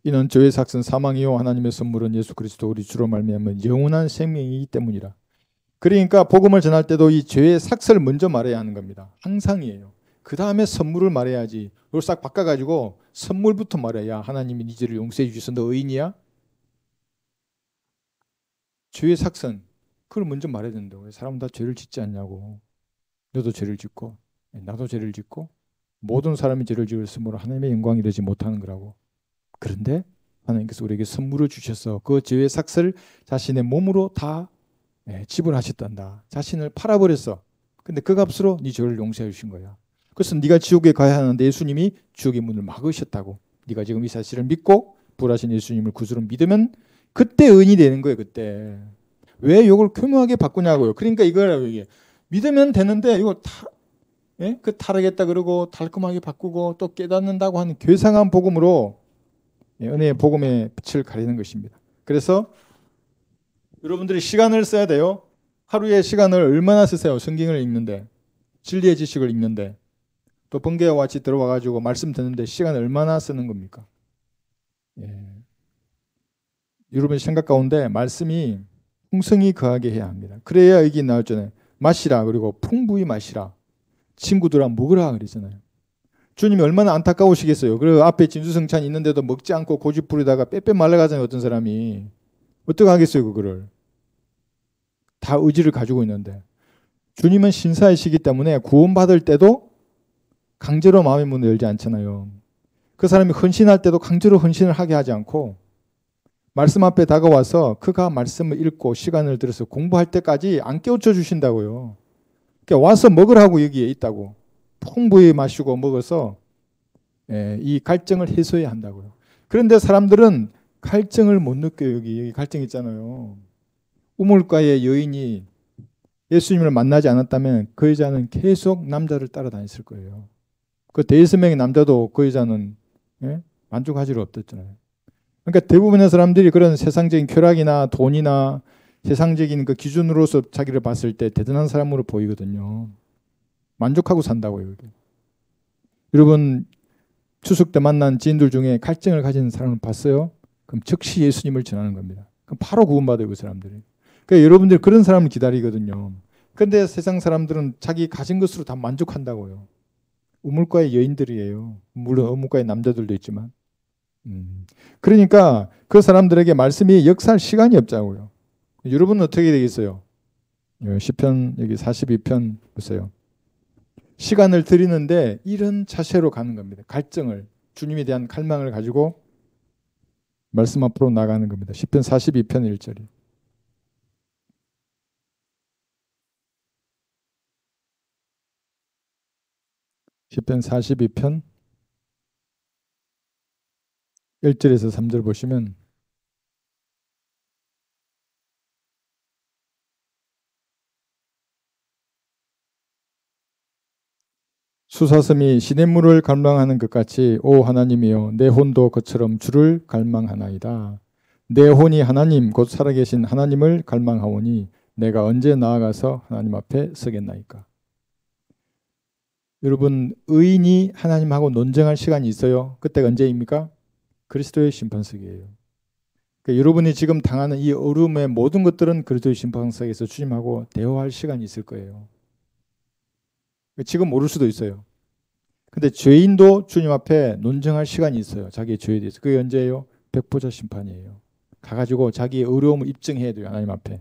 이는 죄의 삭은 사망이요 하나님의 선물은 예수 그리스도 우리 주로 말미암은 영원한 생명이기 때문이라. 그러니까 복음을 전할 때도 이 죄의 삭을 먼저 말해야 하는 겁니다. 항상이에요. 그 다음에 선물을 말해야지. 이걸 싹 바꿔가지고 선물부터 말해야 하나님이 네 죄를 용서해 주셔서 너 의인이야? 죄의 삭은 그걸 먼저 말해야 된다고요. 사람은 다 죄를 짓지 않냐고. 너도 죄를 짓고 나도 죄를 짓고 모든 사람이 죄를 지었으므로 하나님의 영광이 되지 못하는 거라고. 그런데 하나님께서 우리에게 선물을 주셔서 그 죄의 삭을 자신의 몸으로 다 지불하셨단다. 자신을 팔아버렸어. 근데 그 값으로 네 죄를 용서해 주신 거야. 그래서 네가 지옥에 가야 하는데 예수님이 지옥의 문을 막으셨다고. 네가 지금 이 사실을 믿고 부활하신 예수님을 구주로 믿으면 그때 의인이 되는 거예요. 그때. 왜 이걸 교묘하게 바꾸냐고요. 그러니까 이거라고 이게. 믿으면 되는데 이거 그 타락했다 그러고 달콤하게 바꾸고 또 깨닫는다고 하는 괴상한 복음으로 은혜의 복음의 빛을 가리는 것입니다. 그래서 여러분들이 시간을 써야 돼요. 하루에 시간을 얼마나 쓰세요? 성경을 읽는데, 진리의 지식을 읽는데, 또 번개와 같이 들어와가지고 말씀 듣는데 시간을 얼마나 쓰는 겁니까? 여러분의 생각 가운데 말씀이 풍성히 거하게 해야 합니다. 그래야 여기 나왔잖아요. 마시라, 그리고 풍부히 마시라. 친구들아 먹으라 그러잖아요. 주님이 얼마나 안타까우시겠어요. 그리고 앞에 진수성찬 있는데도 먹지 않고 고집 부리다가 빼빼 말라가잖아요. 어떤 사람이. 어떻게 하겠어요 그거를. 다 의지를 가지고 있는데. 주님은 신사이시기 때문에 구원받을 때도 강제로 마음의 문을 열지 않잖아요. 그 사람이 헌신할 때도 강제로 헌신을 하게 하지 않고 말씀 앞에 다가와서 그가 말씀을 읽고 시간을 들여서 공부할 때까지 안 깨우쳐 주신다고요. 그러니까 와서 먹으라고 여기에 있다고. 풍부히 마시고 먹어서 이 갈증을 해소해야 한다고요. 그런데 사람들은 갈증을 못 느껴요. 여기 갈증 있잖아요. 우물가의 여인이 예수님을 만나지 않았다면 그 여자는 계속 남자를 따라다녔을 거예요. 그 대여섯 명의 남자도 그 여자는 만족하지를 없었잖아요. 그러니까 대부분의 사람들이 그런 세상적인 쾌락이나 돈이나 세상적인 그 기준으로서 자기를 봤을 때 대단한 사람으로 보이거든요. 만족하고 산다고요. 여기. 여러분 추석 때 만난 지인들 중에 갈증을 가진 사람을 봤어요? 그럼 즉시 예수님을 전하는 겁니다. 그럼 바로 구원받아요. 그 사람들이. 그러니까 여러분들 그런 사람을 기다리거든요. 그런데 세상 사람들은 자기 가진 것으로 다 만족한다고요. 우물가의 여인들이에요. 물론 우물가의 남자들도 있지만. 그러니까 그 사람들에게 말씀이 역사할 시간이 없자고요. 여러분은 어떻게 되겠어요? 시편 여기 42편 보세요. 시간을 드리는데 이런 자세로 가는 겁니다. 갈증을 주님에 대한 갈망을 가지고 말씀 앞으로 나가는 겁니다. 시편 42편 1절이. 시편 42편 1절에서 3절 보시면 수사섬이 시냇물을 갈망하는 것 같이 오 하나님이여 내 혼도 그처럼 주를 갈망하나이다. 내 혼이 하나님 곧 살아계신 하나님을 갈망하오니 내가 언제 나아가서 하나님 앞에 서겠나이까. 여러분 의인이 하나님하고 논쟁할 시간이 있어요. 그때가 언제입니까? 그리스도의 심판석이에요. 그러니까 여러분이 지금 당하는 이 어려움의 모든 것들은 그리스도의 심판석에서 주님하고 대화할 시간이 있을 거예요. 지금 모를 수도 있어요. 근데 죄인도 주님 앞에 논쟁할 시간이 있어요. 자기의 죄에 대해서. 그게 언제예요? 백보자 심판이에요. 가가지고 자기의 어려움을 입증해야 돼요. 하나님 앞에.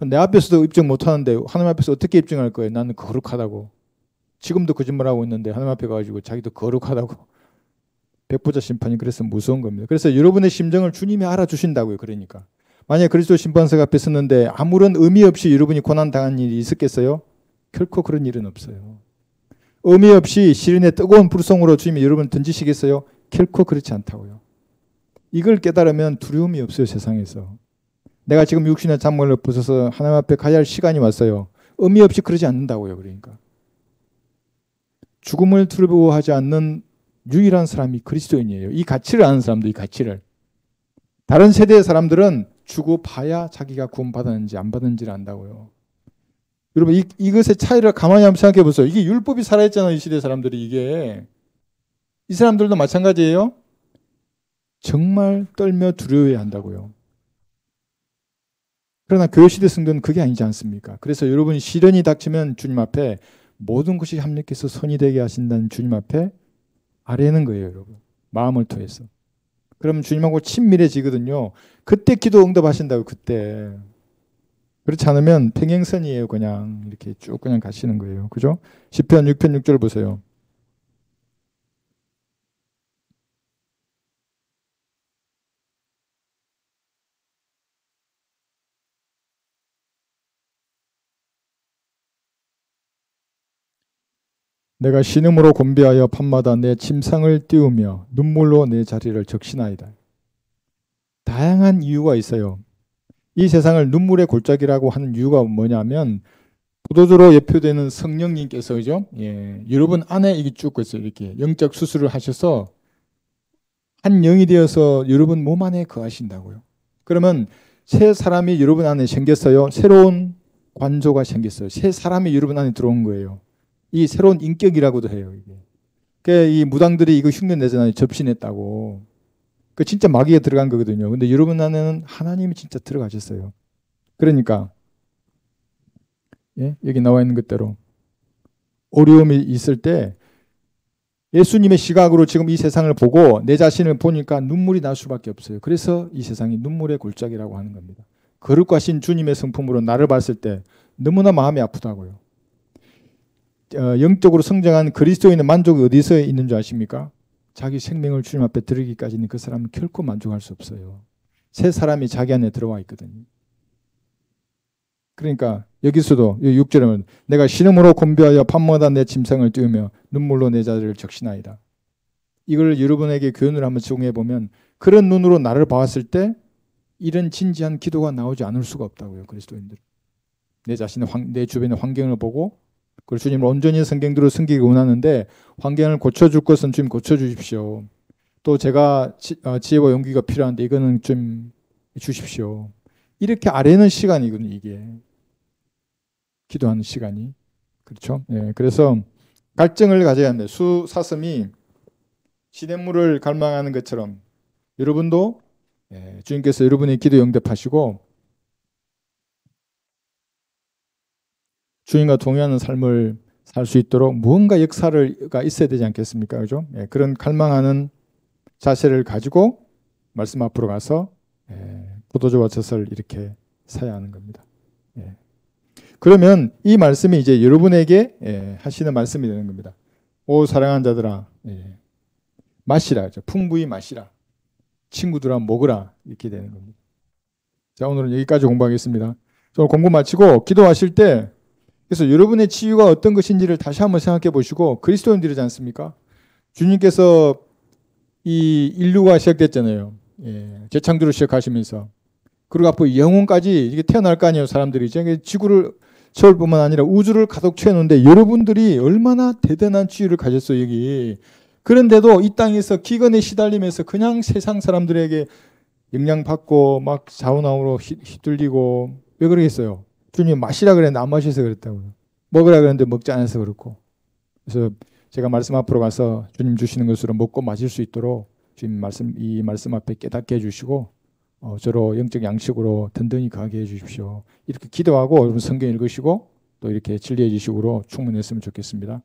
내 앞에서도 입증 못하는데 하나님 앞에서 어떻게 입증할 거예요? 나는 거룩하다고. 지금도 거짓말하고 있는데 하나님 앞에 가가지고 자기도 거룩하다고. 백보자 심판이 그래서 무서운 겁니다. 그래서 여러분의 심정을 주님이 알아주신다고요. 그러니까. 만약에 그리스도 심판석 앞에 섰는데 아무런 의미 없이 여러분이 고난당한 일이 있었겠어요? 결코 그런 일은 없어요. 의미 없이 시련의 뜨거운 불송으로 주님이 여러분 던지시겠어요? 결코 그렇지 않다고요. 이걸 깨달으면 두려움이 없어요, 세상에서. 내가 지금 육신의 잔머리를 벗어서 하나님 앞에 가야 할 시간이 왔어요. 의미 없이 그러지 않는다고요. 그러니까 죽음을 두려워하지 않는 유일한 사람이 그리스도인이에요. 이 가치를 아는 사람도 이 가치를. 다른 세대의 사람들은 죽어 봐야 자기가 구원받았는지 안 받았는지를 안다고요. 여러분 이것의 차이를 가만히 한번 생각해 보세요. 이게 율법이 살아있잖아요. 이 시대 사람들이 이게. 이 사람들도 마찬가지예요. 정말 떨며 두려워해야 한다고요. 그러나 교회시대 성도는 그게 아니지 않습니까? 그래서 여러분이 시련이 닥치면 주님 앞에 모든 것이 합력해서 선이 되게 하신다는 주님 앞에 아뢰는 거예요, 여러분. 마음을 통해서. 그러면 주님하고 친밀해지거든요. 그때 기도 응답하신다고, 그때. 그렇지 않으면 평행선이에요. 그냥 이렇게 쭉 그냥 가시는 거예요. 그죠? 시편 6편 6절 보세요. 내가 신음으로 곤비하여 밤마다 내 침상을 띄우며 눈물로 내 자리를 적시나이다. 다양한 이유가 있어요. 이 세상을 눈물의 골짜기라고 하는 이유가 뭐냐면 포도주로 예표되는 성령님께서 그죠? 예, 여러분 안에 이게 쭉 있어요. 이렇게 영적 수술을 하셔서 한 영이 되어서 여러분 몸 안에 거하신다고요. 그러면 새 사람이 여러분 안에 생겼어요. 새로운 관조가 생겼어요. 새 사람이 여러분 안에 들어온 거예요. 이 새로운 인격이라고도 해요. 이게. 그러니까 이 무당들이 이거 흉내 내잖아요. 접신했다고. 그 진짜 마귀가 들어간 거거든요. 근데 여러분 안에는 하나님이 진짜 들어가셨어요. 그러니까 예? 여기 나와 있는 것대로 어려움이 있을 때 예수님의 시각으로 지금 이 세상을 보고 내 자신을 보니까 눈물이 날 수밖에 없어요. 그래서 이 세상이 눈물의 골짜기라고 하는 겁니다. 거룩하신 주님의 성품으로 나를 봤을 때 너무나 마음이 아프다고요. 영적으로 성장한 그리스도인의 만족이 어디서 있는 줄 아십니까? 자기 생명을 주님 앞에 드리기까지는 그 사람은 결코 만족할 수 없어요. 새 사람이 자기 안에 들어와 있거든요. 그러니까 여기서도 6절에는 내가 신음으로 곤비하여 밤마다 내 침상을 띄우며 눈물로 내 자리를 적시나이다. 이걸 여러분에게 교훈을 한번 적용해 보면 그런 눈으로 나를 봤을 때 이런 진지한 기도가 나오지 않을 수가 없다고요. 그리스도인들. 내 자신의 내 주변의 환경을 보고 그리고 주님을 온전히 성경대로 섬기기 원하는데 환경을 고쳐줄 것은 주님 고쳐주십시오. 또 제가 지혜와 용기가 필요한데 이거는 좀 주십시오. 이렇게 아뢰는 시간이거든요. 이게. 기도하는 시간이. 그렇죠? 예, 그래서 갈증을 가져야 합니다. 수사슴이 시냇물을 갈망하는 것처럼 여러분도 주님께서 여러분의 기도 응답하시고 주님과 동의하는 삶을 살 수 있도록 무언가 역사가 있어야 되지 않겠습니까? 그죠? 예, 그런 갈망하는 자세를 가지고 말씀 앞으로 가서 포도주와 젖을 이렇게 사야 하는 겁니다. 예. 그러면 이 말씀이 이제 여러분에게 하시는 말씀이 되는 겁니다. 오 사랑하는 자들아 마시라. 풍부히 마시라. 친구들아 먹으라. 이렇게 되는 겁니다. 자, 오늘은 여기까지 공부하겠습니다. 오늘 공부 마치고 기도하실 때 그래서 여러분의 치유가 어떤 것인지를 다시 한번 생각해 보시고 그리스도인들이지 않습니까? 주님께서 이 인류가 시작됐잖아요. 재창조를 시작하시면서 그리고 앞으로 영혼까지 이게 태어날 거 아니에요. 사람들이 이제 지구를 서울뿐만 아니라 우주를 가득 채우는데 여러분들이 얼마나 대단한 치유를 가졌어요. 여기. 그런데도 이 땅에서 기근에 시달리면서 그냥 세상 사람들에게 영향받고 막 좌우나우로 휘둘리고 왜 그러겠어요? 주님 마시라 그랬는데 안 마셔서 그랬다고요. 먹으라 그랬는데 먹지 않아서 그렇고. 그래서 제가 말씀 앞으로 가서 주님 주시는 것으로 먹고 마실 수 있도록 주님 이 말씀 앞에 깨닫게 해주시고 저로 영적 양식으로 든든히 가게 해주십시오. 이렇게 기도하고 여러분 성경 읽으시고 또 이렇게 진리의 지식으로 충분했으면 좋겠습니다.